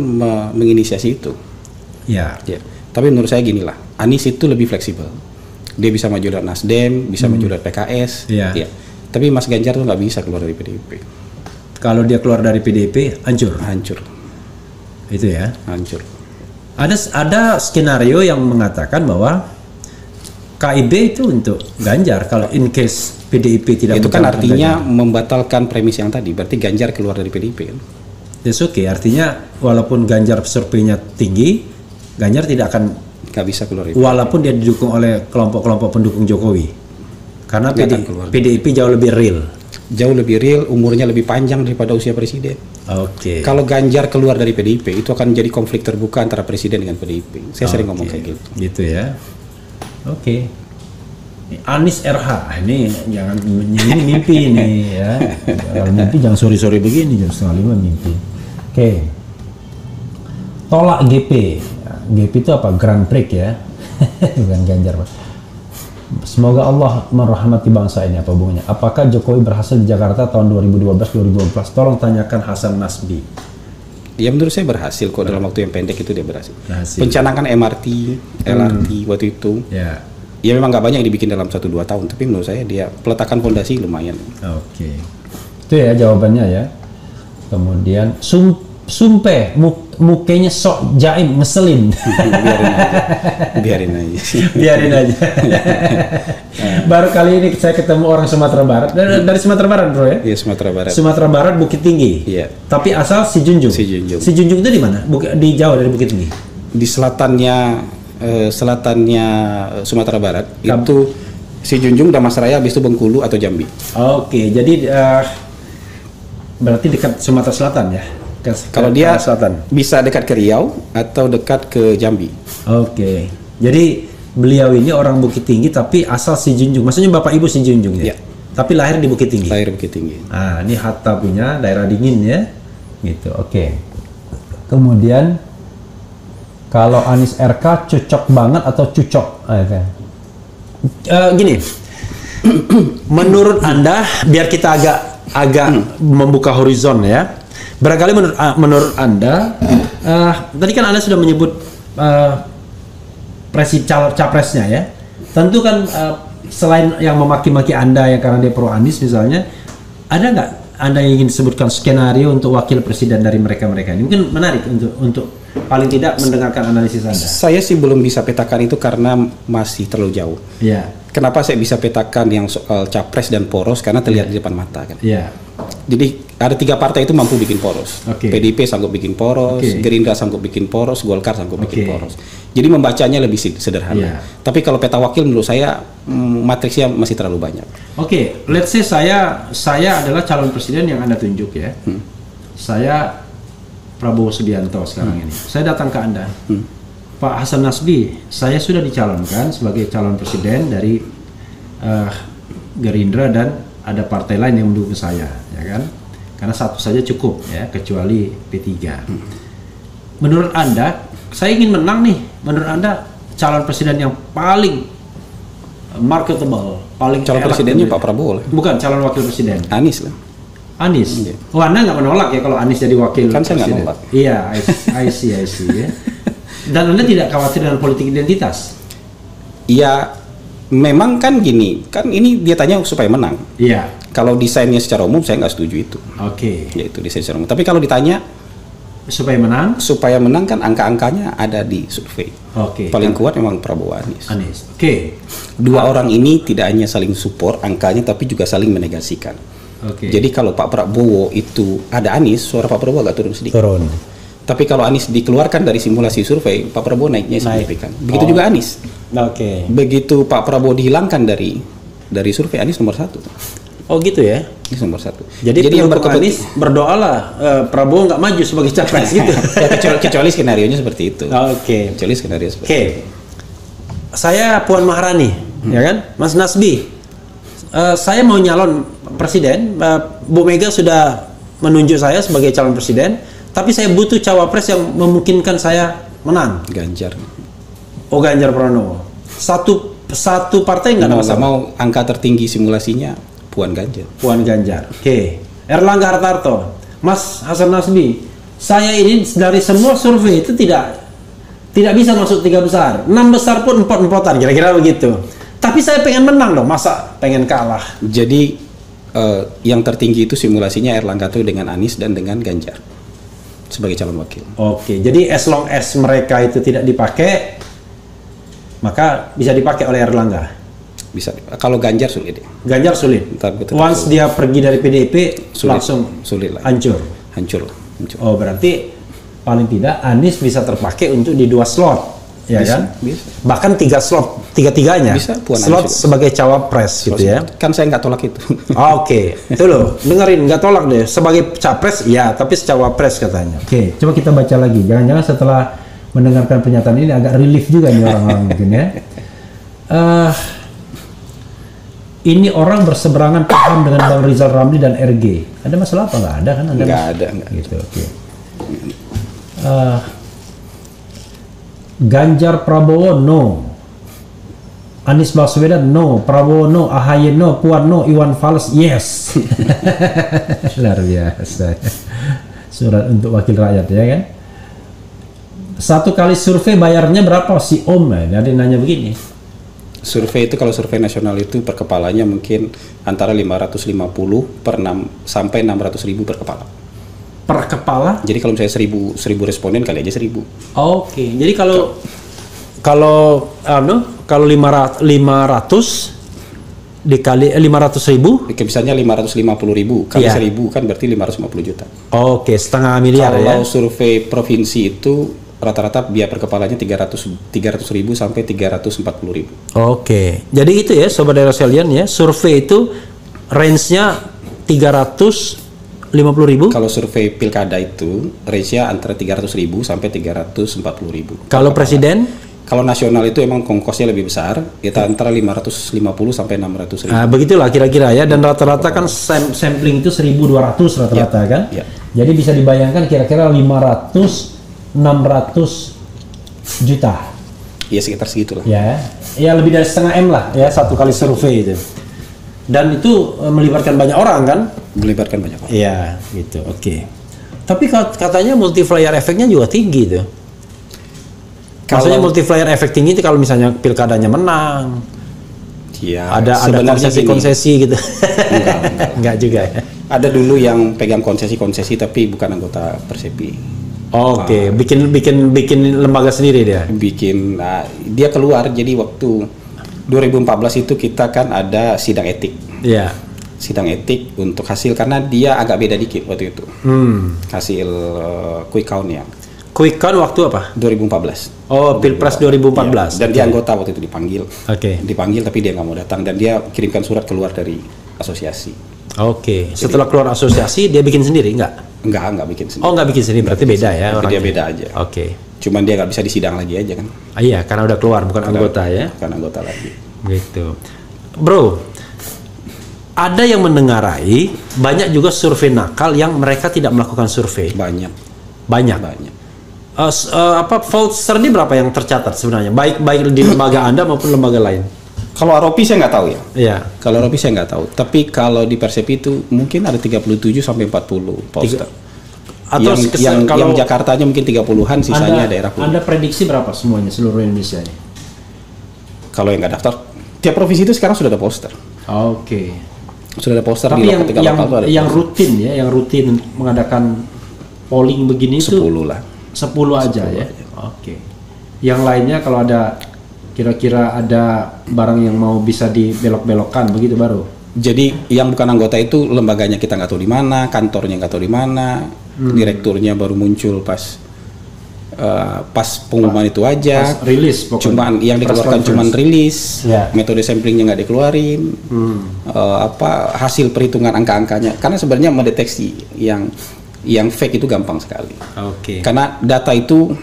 menginisiasi itu. Ya. Tapi menurut saya gini lah, Anies itu lebih fleksibel. Dia bisa maju dari Nasdem, bisa maju dari PKS. Ya. Tapi Mas Ganjar tuh nggak bisa keluar dari PDIP. Kalau dia keluar dari PDIP, hancur. Itu ya. Hancur. Ada skenario yang mengatakan bahwa KIB itu untuk Ganjar kalau in case PDIP tidak. Itu kan artinya Ganjar membatalkan premis yang tadi, berarti Ganjar keluar dari PDIP kan? That's okay. Artinya walaupun Ganjar surveinya tinggi, Ganjar tidak akan bisa keluar. Walaupun dia didukung oleh kelompok-kelompok pendukung Jokowi, karena PDIP jauh lebih real, umurnya lebih panjang daripada usia presiden. Kalau Ganjar keluar dari PDIP, itu akan jadi konflik terbuka antara presiden dengan PDIP. Saya sering ngomong kayak gitu. Gitu ya. Anies RH, ini jangan mimpi nih ya. Kalau mimpi jangan sore-sore begini, jam 4:30 mimpi. Tolak GP. GP itu apa? Grand Prix ya. Bukan Ganjar, Pak. Semoga Allah merahmati bangsa ini. Apa hubungannya? Apakah Jokowi berhasil di Jakarta tahun 2012-2012? Tolong tanyakan Hasan Nasbi. Ya menurut saya berhasil kok, dalam waktu yang pendek itu dia berhasil. Pencanangan MRT, LRT waktu itu. Ya memang nggak banyak yang dibikin dalam 1-2 tahun, tapi menurut saya dia peletakan fondasi lumayan. Itu ya jawabannya ya. Kemudian sumpah mukanya sok jaim ngeselin. Biarin aja. Baru kali ini saya ketemu orang Sumatera Barat, dari Sumatera Barat bro ya? Iya, Sumatera Barat. Sumatera Barat Bukit Tinggi. Iya. Tapi asal Si Junjung. Si Junjung itu di mana? Di jauh dari Bukit Tinggi. Di selatannya Sumatera Barat. Itu Si Junjung, Damasraya, habis itu Bengkulu atau Jambi. Jadi berarti dekat Sumatera Selatan ya? Kalau dia selatan, bisa dekat ke Riau atau dekat ke Jambi. Jadi beliau ini orang Bukit Tinggi tapi asal Si Junjung. Maksudnya bapak ibu Si Junjung ya? Tapi lahir di Bukit Tinggi. Ini Hatta punya daerah dingin ya. Gitu. Kemudian kalau Anies RK cocok banget atau cucok? Gini. Menurut Anda, biar kita agak membuka horizon ya. Barangkali menurut Anda, tadi kan Anda sudah menyebut capresnya ya. Tentu kan selain yang memaki-maki Anda yang karena dia pro Anies misalnya, ada nggak Anda yang ingin sebutkan skenario untuk wakil presiden dari mereka ini? Mungkin menarik untuk paling tidak mendengarkan analisis Anda. Saya sih belum bisa petakan itu karena masih terlalu jauh. Kenapa saya bisa petakan yang soal capres dan poros? Karena terlihat di depan mata kan. Jadi ada 3 partai itu mampu bikin poros. PDIP sanggup bikin poros, Gerindra sanggup bikin poros, Golkar sanggup bikin poros. Jadi membacanya lebih sederhana. Tapi kalau peta wakil menurut saya matriksnya masih terlalu banyak. Let's say saya adalah calon presiden yang Anda tunjuk ya. Saya Prabowo Subianto sekarang ini. Saya datang ke Anda. Pak Hasan Nasbi, saya sudah dicalonkan sebagai calon presiden dari Gerindra dan ada partai lain yang mendukung saya, ya kan? Karena satu saja cukup, ya, kecuali P3. Menurut Anda, saya ingin menang nih. Menurut Anda, calon presiden yang paling marketable, paling calon presidennya Pak Prabowo lah. Bukan, calon wakil presiden. Anies lah. Anies. Oh, Anda nggak menolak ya kalau Anies jadi wakil kan saya presiden? Nggak nolak. Iya, I see ya. Dan Anda tidak khawatir dengan politik identitas? Iya, memang kan gini, kan ini dia tanya supaya menang. Iya. Kalau desainnya secara umum saya nggak setuju itu. Oke. Ya itu desain secara umum. Tapi kalau ditanya supaya menang kan angka-angkanya ada di survei. Oke. Paling kuat memang Prabowo Anies. Oke. Dua orang ini tidak hanya saling support angkanya, tapi juga saling menegasikan. Oke. Jadi kalau Pak Prabowo itu ada Anies, suara Pak Prabowo agak turun sedikit. Tapi kalau Anies dikeluarkan dari simulasi survei, Pak Prabowo naiknya signifikan. Begitu juga Anies. Oke. Begitu Pak Prabowo dihilangkan dari survei, Anies nomor 1. Oh gitu ya? Anies nomor 1. Jadi yang Anies berdoalah Prabowo nggak maju sebagai capres gitu. Ya, kecuali skenarionya seperti itu. Oke. Kecuali skenario seperti itu. Saya Puan Maharani, ya kan? Mas Nasbi, saya mau nyalon presiden. Bu Mega sudah menunjuk saya sebagai calon presiden. Tapi saya butuh cawapres yang memungkinkan saya menang. Ganjar. Oh, Ganjar Pranowo. Satu partai nggak ada masalah. Mau angka tertinggi simulasinya Puan Ganjar. Puan Ganjar. Oke. Erlangga Hartarto. Mas Hasan Nasbi. Saya ini dari semua survei itu tidak bisa masuk 3 besar. 6 besar pun empot-empotan, kira-kira begitu. Tapi saya pengen menang dong. Masa pengen kalah? Jadi yang tertinggi itu simulasinya Erlangga itu dengan Anies dan dengan Ganjar sebagai calon wakil. Oke, jadi as long as mereka itu tidak dipakai, maka bisa dipakai oleh Erlangga. Bisa. Kalau Ganjar sulit. Ganjar sulit. Once dia pergi dari PDIP, sulit, langsung sulit lah. Hancur. Oh, berarti paling tidak Anies bisa terpakai untuk di 2 slot, ya bisa, kan? Bisa. Bahkan 3 slot, tiga-tiganya. Bisa. Slot sebagai cawapres gitu ya. Kan saya nggak tolak itu. Oke, itu loh, dengerin, nggak tolak deh. Sebagai capres, ya, tapi secawapres katanya. Oke, coba kita baca lagi. Jangan-jangan setelah mendengarkan pernyataan ini agak relief juga nih orang-orang mungkin ya. Ini orang berseberangan paham dengan Bang Rizal Ramli dan RG. Ada masalah apa? Nggak ada kan? Nggak ada. Gitu, oke. Ganjar Prabowo no. Anies Baswedan no, Prabowo no, AHY no, Puan no, Iwan Fals yes. Luar biasa. Surat untuk wakil rakyat ya kan. 1 kali survei bayarnya berapa si Om? Jadi nanya begini. Survei itu kalau survei nasional itu per kepalanya mungkin antara 550 sampai 600.000 per kepala. Per kepala? Jadi kalau misalnya 1000 responden kali aja 1000. Oke. Jadi kalau 500 dikali 500.000, misalnya 550.000 kali 1000 kan berarti 550 juta. Oke, setengah miliar ya. Kalau survei provinsi itu rata-rata biaya per kepalanya 300.000 sampai 340.000. Oke. Jadi itu ya sobat daerah sekalian ya, survei itu range-nya 350.000. Kalau survei pilkada itu range-nya antara 300.000 sampai 340.000. Kalau presiden? Kalau nasional itu emang kongkosnya lebih besar, kita antara 550 sampai 600.000. Nah, begitulah kira-kira ya, dan rata-rata kan sampling itu 1.200 rata-rata kan? Ya. Jadi bisa dibayangkan kira-kira 600 juta. Iya sekitar segitulah. Ya lebih dari setengah M lah ya 1 kali survei itu. Dan itu melibatkan banyak orang kan? Melibatkan banyak orang. Iya gitu. Oke. Tapi katanya multiplier efeknya juga tinggi tuh. Maksudnya multiplier efek tinggi itu kalau misalnya pilkadanya menang. Ya, ada konsesi-konsesi gitu. Enggak juga ya. Ada dulu yang pegang konsesi tapi bukan anggota Persepi. Oke, bikin lembaga sendiri dia. Dia keluar. Jadi waktu 2014 itu kita kan ada sidang etik. Iya. Sidang etik untuk hasil karena dia agak beda dikit waktu itu. Hasil quick count-nya. Quick count waktu apa? 2014. Oh, Pilpres 2014. Ya. Dan dia anggota waktu itu dipanggil. Oke. Dipanggil tapi dia nggak mau datang dan dia kirimkan surat keluar dari asosiasi. Oke. Setelah keluar asosiasi dia bikin sendiri nggak? Enggak bikin sendiri. Oh, nggak bikin sendiri, berarti beda ya orangnya. Dia beda aja. Oke. Cuman dia nggak bisa disidang lagi aja kan. Iya, karena udah keluar, bukan anggota ya. Bukan anggota lagi. Gitu. Bro, ada yang mendengarai banyak juga survei nakal yang mereka tidak melakukan survei. Banyak. Fraudster ini berapa yang tercatat sebenarnya? Baik di lembaga Anda maupun lembaga lain. Kalau ROP saya nggak tahu ya. Iya. Kalau ROP saya nggak tahu. Tapi kalau di Persepi itu mungkin ada 37 sampai 40 poster. Atau yang Jakartanya mungkin 30-an, sisanya daerah pulau. Anda prediksi berapa semuanya seluruh Indonesia ini? Kalau yang nggak daftar, tiap provinsi itu sekarang sudah ada poster. Oke. Sudah ada poster. Tapi di yang rutin ya, yang rutin mengadakan polling begini 10 itu lah. 10 aja ya. Oke. Yang lainnya kalau ada kira-kira ada barang yang mau bisa dibelok-belokkan begitu baru. Jadi yang bukan anggota itu lembaganya kita nggak tahu di mana, kantornya nggak tahu di mana, direkturnya baru muncul pas pengumuman itu aja. Pas rilis pokoknya. Cuman yang dikeluarkan cuman rilis, metode samplingnya nggak dikeluarin, hasil perhitungan angka-angkanya. Karena sebenarnya mendeteksi yang fake itu gampang sekali. Oke. Karena data itu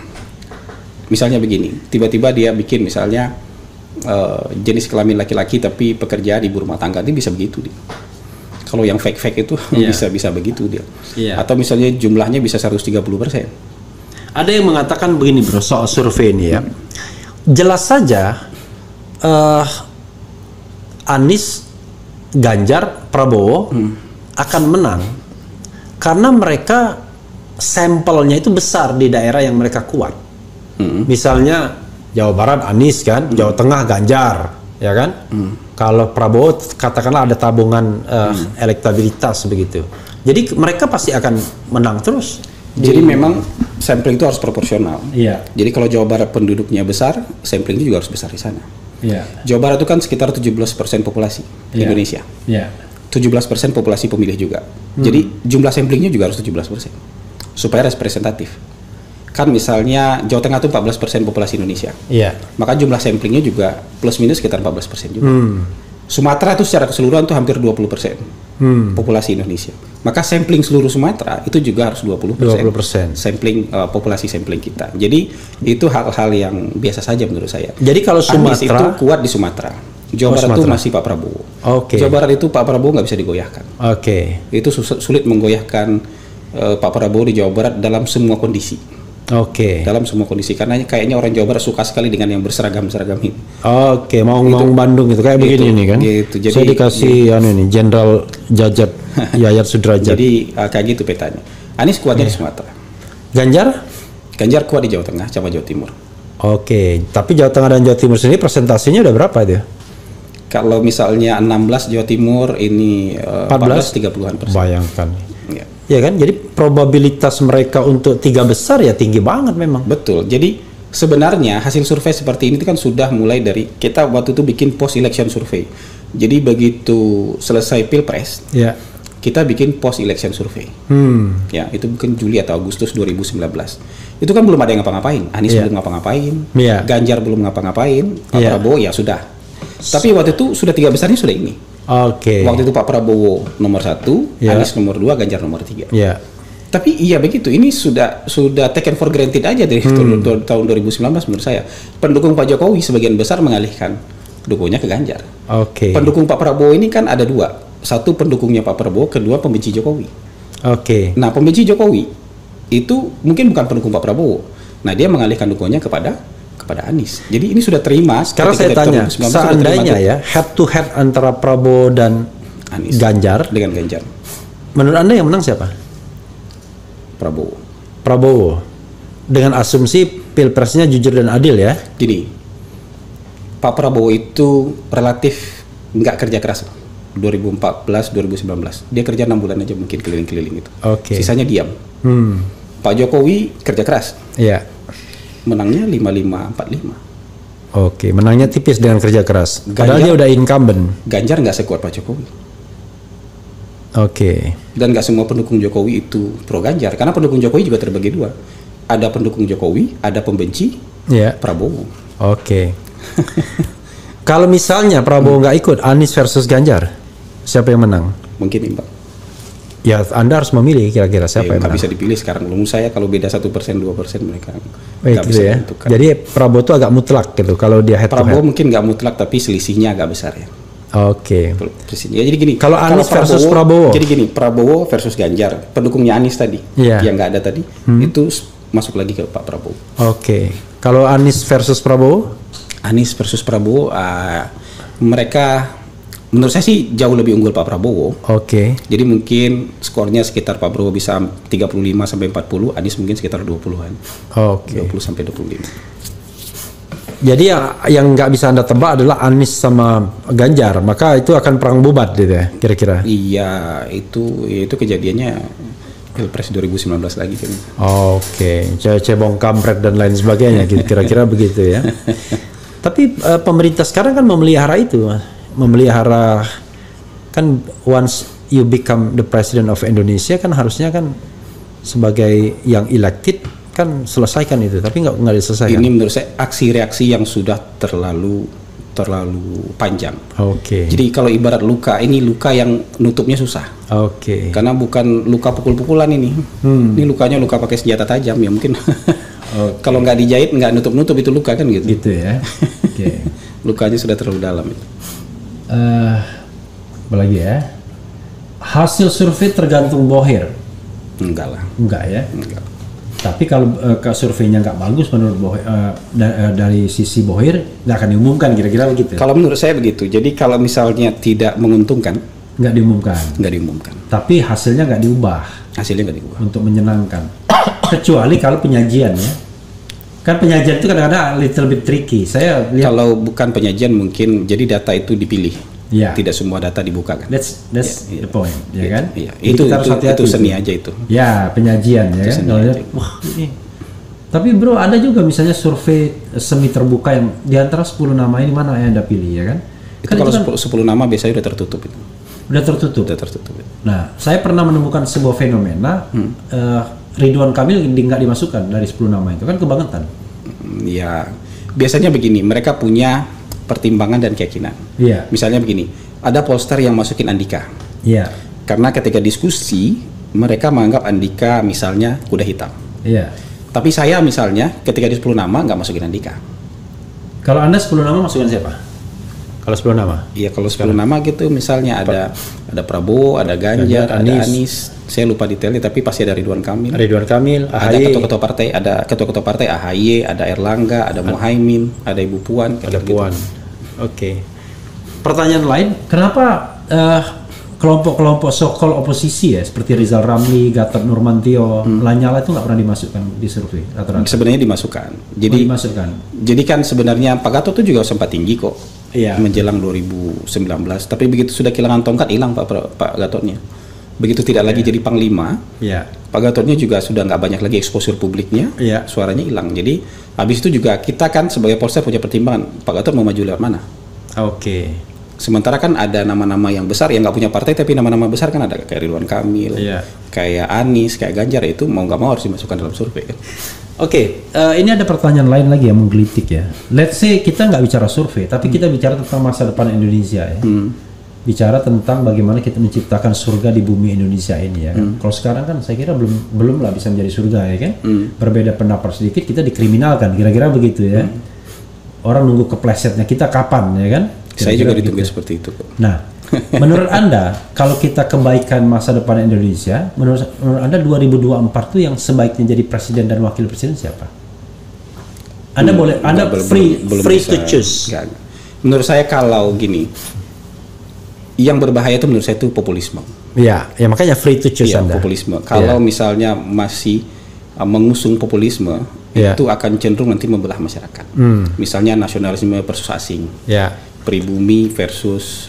misalnya begini, tiba-tiba dia bikin misalnya jenis kelamin laki-laki tapi pekerja di ibu rumah tangga, itu bisa begitu dia. Kalau yang fake itu bisa begitu dia. Atau misalnya jumlahnya bisa 130%. Ada yang mengatakan begini bro soal survei ini ya. Jelas saja Anies, Ganjar, Prabowo akan menang karena mereka sampelnya itu besar di daerah yang mereka kuat. Misalnya Jawa Barat Anies kan, Jawa Tengah Ganjar, ya kan? Kalau Prabowo katakanlah ada tabungan elektabilitas begitu. Jadi mereka pasti akan menang terus. Jadi memang sampling itu harus proporsional. Iya. Jadi kalau Jawa Barat penduduknya besar, samplingnya juga harus besar di sana. Iya. Jawa Barat itu kan sekitar 17% populasi Indonesia. Iya. 17% populasi pemilih juga. Jadi jumlah samplingnya juga harus 17% supaya representatif. Kan misalnya Jawa Tengah itu 14% populasi Indonesia. Iya. Maka jumlah samplingnya juga plus minus sekitar 14% juga. Sumatera itu secara keseluruhan itu hampir 20% populasi Indonesia. Maka sampling seluruh Sumatera itu juga harus 20%. Sampling populasi sampling kita. Jadi itu hal-hal yang biasa saja menurut saya. Jadi kalau Sumatera Anies itu kuat di Sumatera. Jawa Barat itu masih Pak Prabowo. Jawa Barat itu Pak Prabowo nggak bisa digoyahkan. Itu sulit menggoyahkan Pak Prabowo di Jawa Barat dalam semua kondisi. Dalam semua kondisi, karena kayaknya orang Jawa Barat suka sekali dengan yang berseragam-seragam ini. Mau Bandung itu kayak begini nih kan. Gitu. Jadi saya dikasih Jenderal Jajat Yayat Sudrajat. Jadi kayak gitu petanya. Anies kuatnya di Sumatera. Ganjar kuat di Jawa Tengah sama Jawa Timur. Tapi Jawa Tengah dan Jawa Timur sendiri presentasinya udah berapa itu? Kalau misalnya 16 Jawa Timur ini 14 30-an persen. Bayangkan. Ya kan, jadi probabilitas mereka untuk 3 besar ya tinggi banget memang. Betul. Jadi sebenarnya hasil survei seperti ini kan sudah mulai dari kita waktu itu bikin post election survey. Jadi begitu selesai Pilpres, kita bikin post election survey. Ya, itu mungkin Juli atau Agustus 2019. Itu kan belum ada yang ngapa-ngapain. Anies belum ngapa-ngapain, Ganjar belum ngapa-ngapain, Pak Prabowo ya sudah. Tapi waktu itu sudah 3 besarnya sudah ini. Waktu itu Pak Prabowo nomor 1, Anies nomor 2, Ganjar nomor 3. Tapi iya begitu, ini sudah taken for granted aja dari tahun 2019 menurut saya. Pendukung Pak Jokowi sebagian besar mengalihkan dukungnya ke Ganjar. Pendukung Pak Prabowo ini kan ada 2. Satu pendukungnya Pak Prabowo, kedua pembenci Jokowi. Nah, pembenci Jokowi itu mungkin bukan pendukung Pak Prabowo. Nah, dia mengalihkan dukungnya kepada Anies. Jadi ini sudah terima. Sekarang saya tanya, seandainya ya head to head antara Prabowo dan Anies, Ganjar dengan Ganjar, menurut Anda yang menang siapa? Prabowo. Dengan asumsi pilpresnya jujur dan adil ya. Gini, Pak Prabowo itu relatif nggak kerja keras 2014 2019. Dia kerja 6 bulan aja mungkin keliling-keliling itu. Sisanya diam. Pak Jokowi kerja keras. Menangnya 55-45. Menangnya tipis dengan kerja keras. Padahal dia udah incumbent. Ganjar nggak sekuat Pak Jokowi. Dan nggak semua pendukung Jokowi itu pro Ganjar, karena pendukung Jokowi juga terbagi 2. Ada pendukung Jokowi, ada pembenci Prabowo. Kalau misalnya Prabowo nggak ikut, Anies versus Ganjar, siapa yang menang? Mungkin Imbang. Ya, Anda harus memilih kira-kira siapa yang nggak menang. bisa dipilih sekarang. Menurut saya kalau beda 1%, 2% mereka nggak Gitu bisa ya. menentukan. Jadi Prabowo itu agak mutlak gitu kalau dia head to Prabowo head. mungkin nggak mutlak, tapi selisihnya agak besar ya. Oke. Ya, jadi gini. Kalau Anies versus Prabowo. Jadi gini, Prabowo versus Ganjar, pendukungnya Anies tadi, Iya. yang nggak ada tadi, itu masuk lagi ke Pak Prabowo. Oke. Kalau Anies versus Prabowo? Anies versus Prabowo, mereka menurut saya sih jauh lebih unggul Pak Prabowo. Oke. Jadi mungkin skornya sekitar Pak Prabowo bisa 35 sampai 40, Anies mungkin sekitar 20-an. Oke. 20 sampai 25. Jadi yang nggak bisa Anda tebak adalah Anies sama Ganjar, maka itu akan perang bubat gitu ya, kira-kira. Iya, itu kejadiannya Pilpres 2019 lagi kan. Oke, cebong kampret dan lain sebagainya, gitu, kira-kira begitu ya. Tapi pemerintah sekarang kan memelihara itu, memelihara kan once you become the president of Indonesia kan harusnya kan sebagai yang elected kan selesaikan itu, tapi nggak diselesaikan. Ini menurut saya aksi reaksi yang sudah terlalu panjang. Oke. Jadi kalau ibarat luka, ini luka yang nutupnya susah. Oke. Karena bukan luka pukul-pukulan ini. Ini lukanya luka pakai senjata tajam ya mungkin. Kalau nggak dijahit, nggak nutup-nutup itu luka kan gitu. Gitu ya. Oke. Lukanya sudah terlalu dalam itu. Apalagi ya? Hasil survei tergantung Bohir. Enggak lah. Enggak ya? Enggak. Tapi kalau surveinya nggak bagus menurut Bohir, dari sisi Bohir nggak akan diumumkan, kira-kira begitu. Kalau menurut saya begitu. Jadi kalau misalnya tidak menguntungkan, Nggak diumumkan. nggak diumumkan. Tapi hasilnya nggak diubah Hasilnya nggak diubah. untuk menyenangkan. Kecuali kalau penyajian ya. Kan penyajian itu kadang-kadang little bit tricky. Saya lihat. Kalau bukan penyajian mungkin jadi data itu dipilih. Ya. Tidak semua data dibuka kan. That's the point, ya kan? Iya. Jadi Itu kita harus hati-hati itu seni aja itu. Ya, penyajian ya kan. seni Kalau aja. lihat, wah ini. Tapi bro, ada juga misalnya survei semi terbuka yang di antara 10 nama ini mana yang Anda pilih ya kan? Itu Kan kalau itu kan 10 nama biasanya udah tertutup itu. udah tertutup. Udah tertutup. Itu. Nah, saya pernah menemukan sebuah fenomena Ridwan Kamil nggak dimasukkan dari 10 nama itu kan kebangetan. Ya, biasanya begini, mereka punya pertimbangan dan keyakinan. Iya. Misalnya begini, ada pollster yang masukin Andika. Iya. Karena ketika diskusi, mereka menganggap Andika misalnya kuda hitam. Iya. Tapi saya misalnya ketika di 10 nama nggak masukin Andika. Kalau Anda 10 nama masukkan siapa? Kalau 10 nama? Iya, kalau 10 nama gitu misalnya ada Prabowo, ada Ganjar, ada Anies. Saya lupa detailnya tapi pasti ada Ridwan Kamil. Ridwan Kamil, Ada AHY. ketua-ketua partai, AHY, ada Erlangga, ada Muhaimin, ada Ibu Puan, Ada gitu. Puan. Oke. Pertanyaan lain, kenapa kelompok-kelompok so-called oposisi ya seperti Rizal Ramli, Gatot Nurmantio, Lanyala itu nggak pernah dimasukkan di survei rata-rata? Sebenarnya dimasukkan. Jadi dimasukkan. Jadi kan sebenarnya Pak Gatot itu juga sempat tinggi kok. Iya. Menjelang 2019, tapi begitu sudah kehilangan tongkat hilang Pak Gatotnya. Begitu tidak lagi jadi panglima, Iya. Pak Gatotnya juga sudah nggak banyak lagi exposure publiknya, Iya. suaranya hilang. Jadi habis itu juga kita kan sebagai Polsek punya pertimbangan, Pak Gatot mau maju lewat mana. Oke. Sementara kan ada nama-nama yang besar yang nggak punya partai, tapi nama-nama besar kan ada kayak Ridwan Kamil, Iya. kayak Anies, kayak Ganjar, itu mau nggak mau harus dimasukkan dalam survei kan. Oke, ini ada pertanyaan lain lagi yang menggelitik ya. Let's say kita nggak bicara survei, tapi kita bicara tentang masa depan Indonesia ya. Bicara tentang bagaimana kita menciptakan surga di bumi Indonesia ini ya kan. Kalau sekarang kan saya kira belum lah bisa menjadi surga ya kan. Berbeda pendapat sedikit kita dikriminalkan, kira-kira begitu ya. Orang nunggu keplesetnya kita kapan ya kan? Saya Kira-kira juga ditunggu begitu. seperti itu kok. Nah, menurut Anda kalau kita kebaikan masa depan Indonesia, menurut Anda 2024 itu yang sebaiknya jadi presiden dan wakil presiden siapa? Anda boleh, Anda free to choose. Enggak. Menurut saya kalau gini, yang berbahaya itu menurut saya itu populisme. Ya makanya free to choose Iya, Anda. populisme. Kalau misalnya masih mengusung populisme, itu akan cenderung nanti membelah masyarakat. Misalnya nasionalisme versus asing. Ya. Pribumi versus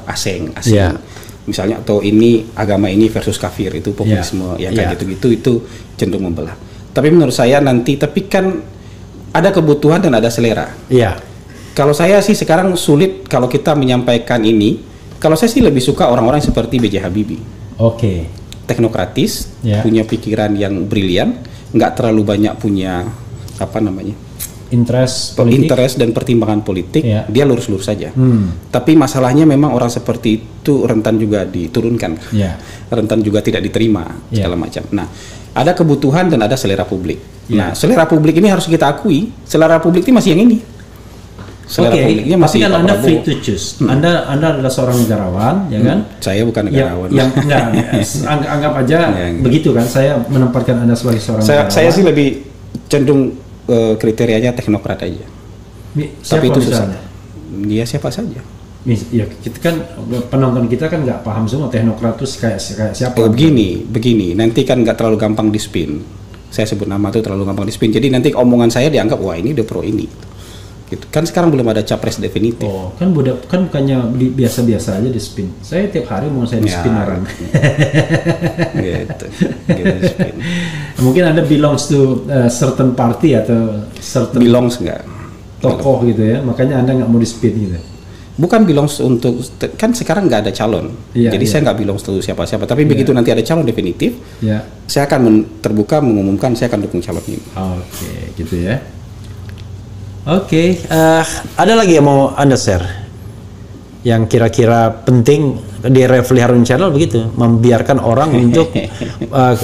asing. Ya. Misalnya atau ini agama ini versus kafir, itu populisme yang kayak gitu-gitu itu cenderung membelah. Tapi menurut saya nanti tapi kan ada kebutuhan dan ada selera. Iya. Kalau saya sih sekarang sulit kalau kita menyampaikan ini. Kalau saya sih lebih suka orang-orang seperti B.J. Habibie. Oke. Teknokratis, punya pikiran yang brilian, nggak terlalu banyak punya interest dan pertimbangan politik, dia lurus-lurus saja. Tapi masalahnya memang orang seperti itu rentan juga diturunkan, rentan juga tidak diterima segala macam. Nah, ada kebutuhan dan ada selera publik. Nah, selera publik ini harus kita akui, selera publik ini masih yang ini. Selera publiknya masih. Tapi kan Anda free to choose. Anda adalah seorang negarawan, ya kan? Saya bukan negarawan. Anggap aja begitu kan. Saya menempatkan Anda sebagai seorang negarawan. Saya sih lebih cenderung kriterianya teknokrat aja. Tapi itu susah. Dia siapa saja. Ya, kita kan penonton kita kan nggak paham semua teknokrat itu kayak siapa. Begini. Nanti kan nggak terlalu gampang di-spin. Saya sebut nama itu terlalu gampang di-spin. Jadi nanti omongan saya dianggap wah ini udah pro ini. Gitu. Kan sekarang belum ada capres definitif. Kan bukannya biasa-biasa aja di spin. Saya tiap hari mau saya di spin orang. Gitu spin. Mungkin Anda belongs to certain party atau certain belongs enggak tokoh gitu ya. Makanya Anda nggak mau di spin gitu. Bukan belongs untuk, kan sekarang nggak ada calon. Jadi saya nggak belongs to siapa-siapa. Tapi begitu nanti ada calon definitif, saya akan terbuka mengumumkan saya akan dukung calon ini. Oke, gitu ya. Oke, ada lagi yang mau Anda share yang kira-kira penting di Refli Harun Channel begitu, membiarkan orang untuk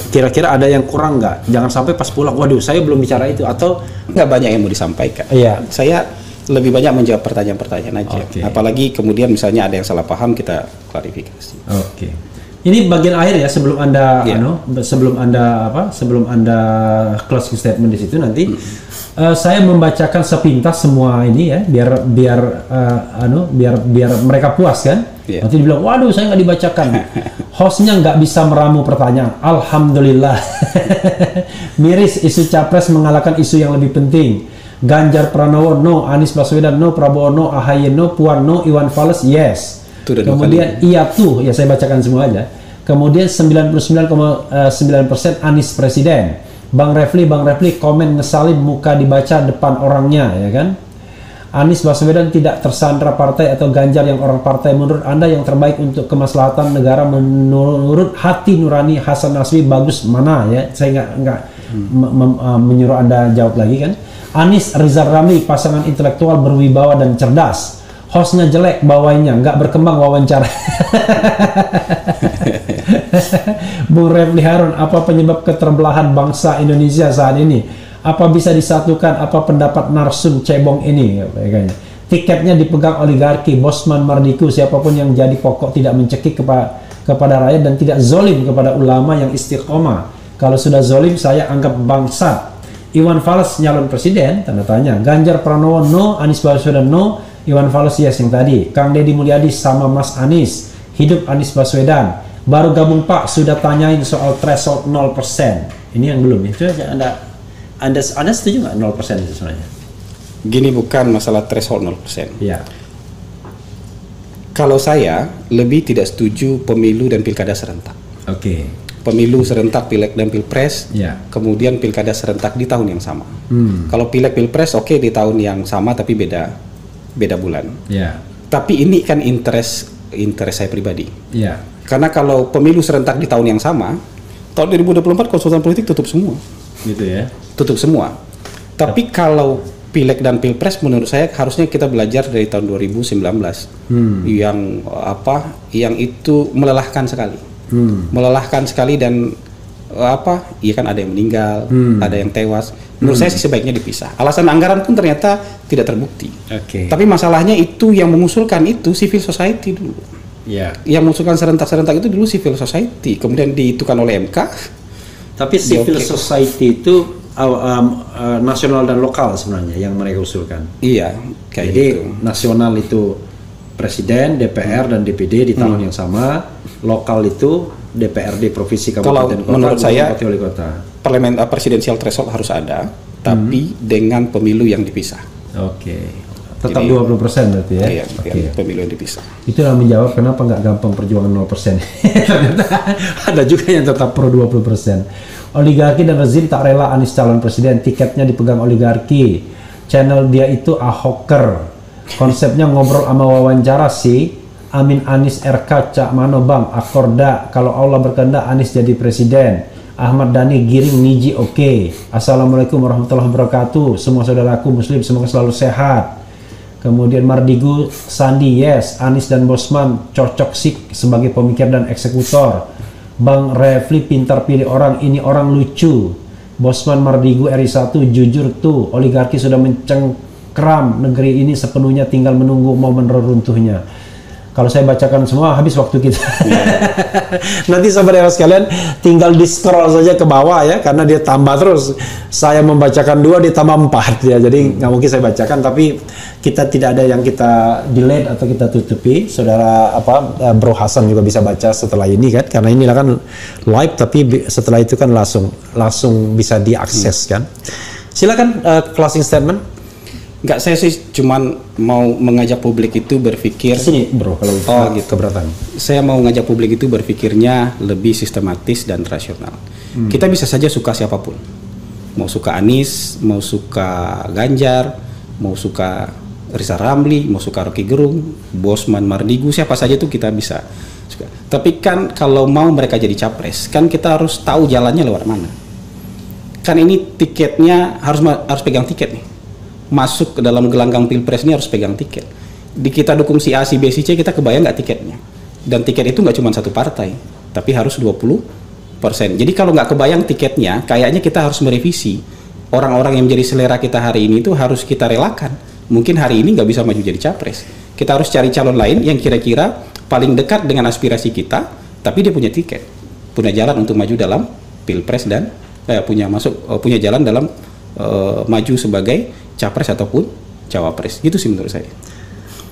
kira-kira ada yang kurang nggak? Jangan sampai pas pulang, waduh saya belum bicara itu, atau nggak banyak yang mau disampaikan. Saya lebih banyak menjawab pertanyaan-pertanyaan aja. Apalagi kemudian misalnya ada yang salah paham, kita klarifikasi. Ini bagian akhir ya, sebelum Anda sebelum Anda closing statement di situ nanti. Saya membacakan sepintas semua ini ya, biar mereka puas kan. Nanti dibilang, waduh saya nggak dibacakan. Hostnya nggak bisa meramu pertanyaan. Alhamdulillah. Miris isu capres mengalahkan isu yang lebih penting. Ganjar Pranowo no, Anies Baswedan no, Prabowo no, AHY no, Puan no, Iwan Fals yes. Kemudian iya tuh, ya saya bacakan semua aja. Kemudian 99,9% Anies presiden. Bang Refli komen ngesalin muka dibaca depan orangnya, ya kan? Anies Baswedan tidak tersandra partai atau Ganjar yang orang partai. Menurut Anda yang terbaik untuk kemaslahatan negara menurut hati nurani Hasan Nasbi bagus mana ya? Saya nggak menyuruh Anda jawab lagi kan? Anies Rizal Ramli pasangan intelektual berwibawa dan cerdas. Hostnya jelek, bawahnya nggak berkembang wawancara. Bung Refli Harun, apa penyebab keterbelahan bangsa Indonesia saat ini? Apa bisa disatukan? Apa pendapat narsum cebong ini? Kayaknya tiketnya dipegang oligarki, Bosman Mardiku, siapapun yang jadi pokok tidak mencekik kepada rakyat dan tidak zolim kepada ulama yang istiqomah. Kalau sudah zolim, saya anggap bangsat. Iwan Fals nyalon presiden? Tanda tanya. Ganjar Pranowo no, Anies Baswedan no, Iwan Fals yes yang tadi. Kang Deddy Mulyadi sama Mas Anies. Hidup Anies Baswedan. Baru gabung Pak, sudah tanyain soal threshold 0%. Ini yang belum. Itu aja Anda setuju nggak 0% itu sebenarnya? Gini, bukan masalah threshold 0%. Ya. Kalau saya lebih tidak setuju pemilu dan pilkada serentak. Pemilu serentak, pileg dan pilpres, kemudian pilkada serentak di tahun yang sama. Kalau pileg pilpres di tahun yang sama tapi beda bulan. Tapi ini kan interest saya pribadi. Karena kalau pemilu serentak di tahun yang sama, tahun 2024 konsultan politik tutup semua. Gitu ya. Tutup semua. Tapi kalau pileg dan pilpres menurut saya harusnya kita belajar dari tahun 2019. Yang itu melelahkan sekali. Melelahkan sekali dan iya kan ada yang meninggal, ada yang tewas. Menurut saya sih sebaiknya dipisah. Alasan anggaran pun ternyata tidak terbukti. Tapi masalahnya itu yang mengusulkan itu civil society dulu. Yang mengusulkan serentak-serentak itu dulu civil society, kemudian dihitungkan oleh MK. Tapi civil society itu nasional dan lokal sebenarnya yang mereka usulkan. Jadi gitu. Nasional itu presiden, DPR dan DPD di tahun yang sama. Lokal itu DPRD provinsi, kabupaten, kota. Menurut saya wali kota. Presidensial threshold harus ada, tapi dengan pemilu yang dipisah. Tetap 20% berarti ya? Pemilu yang dipisah. Itu yang menjawab kenapa nggak gampang perjuangan 0%. Ternyata ada juga yang tetap pro 20%. Oligarki dan rezim tak rela Anies calon presiden, tiketnya dipegang oligarki. Channel dia itu ahoker. Konsepnya ngobrol sama wawancara sih. Amin Anies RK Cak Mano Bang, akorda. Kalau Allah berkehendak Anies jadi presiden. Ahmad Dhani Giring Niji oke. Assalamualaikum warahmatullahi wabarakatuh. Semua saudaraku muslim semoga selalu sehat. Kemudian Mardigu Sandi yes. Anies dan Bosman cocok sih sebagai pemikir dan eksekutor. Bang Refli pintar pilih orang, ini orang lucu. Bosman Mardigu RI1 jujur tuh, oligarki sudah mencengkram negeri ini sepenuhnya, tinggal menunggu momen runtuhnya. Kalau saya bacakan semua habis waktu kita. Nanti saudara sekalian tinggal di scroll saja ke bawah ya, karena dia tambah terus. Saya membacakan 2 ditambah 4 ya, jadi nggak mungkin saya bacakan. Tapi kita tidak ada yang kita delete atau kita tutupi. Saudara Bro Hasan juga bisa baca setelah ini kan, karena ini kan live, tapi setelah itu kan langsung bisa diakses kan. Silakan closing statement. Enggak, saya sih cuman mau mengajak publik itu berpikir. Sini bro, kalau gitu. keberatan. Saya mau ngajak publik itu berpikirnya lebih sistematis dan rasional. Kita bisa saja suka siapapun. Mau suka Anies, mau suka Ganjar, mau suka Rizal Ramli, mau suka Rocky Gerung, Bosman Mardigu, siapa saja itu kita bisa suka. Tapi kan kalau mau mereka jadi capres, kan kita harus tahu jalannya lewat mana. Kan ini tiketnya harus pegang tiket nih. Masuk ke dalam gelanggang pilpres ini harus pegang tiket. Di kita dukung si A, si B, si C, kita kebayang nggak tiketnya? Dan tiket itu nggak cuma satu partai, tapi harus 20%. Jadi kalau nggak kebayang tiketnya, kayaknya kita harus merevisi. Orang-orang yang menjadi selera kita hari ini itu harus kita relakan. Mungkin hari ini nggak bisa maju jadi capres. Kita harus cari calon lain yang kira-kira paling dekat dengan aspirasi kita, tapi dia punya tiket, punya jalan untuk maju dalam pilpres dan punya jalan dalam maju sebagai capres ataupun cawapres. Itu sih menurut saya.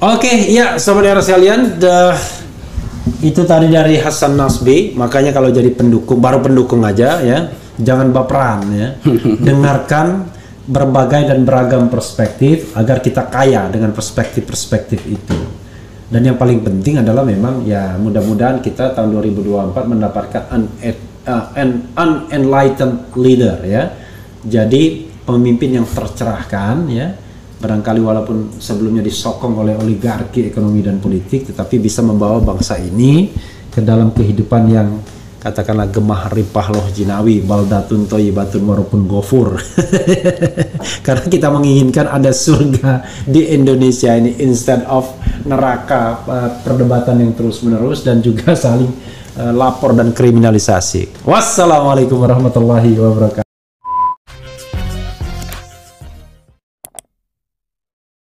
Oke, ya saudara sekalian, itu tadi dari Hasan Nasbi. Makanya kalau jadi pendukung, baru pendukung aja ya, jangan baperan ya. Dengarkan berbagai dan beragam perspektif agar kita kaya dengan perspektif-perspektif itu. Dan yang paling penting adalah memang ya mudah-mudahan kita tahun 2024 mendapatkan an unenlightened leader ya. Jadi pemimpin yang tercerahkan ya, barangkali walaupun sebelumnya disokong oleh oligarki ekonomi dan politik, tetapi bisa membawa bangsa ini ke dalam kehidupan yang katakanlah gemah ripah loh jinawi, baldatun thayyibatun warupun ghafur. Karena kita menginginkan ada surga di Indonesia ini instead of neraka, perdebatan yang terus menerus dan juga saling lapor dan kriminalisasi. Wassalamualaikum warahmatullahi wabarakatuh.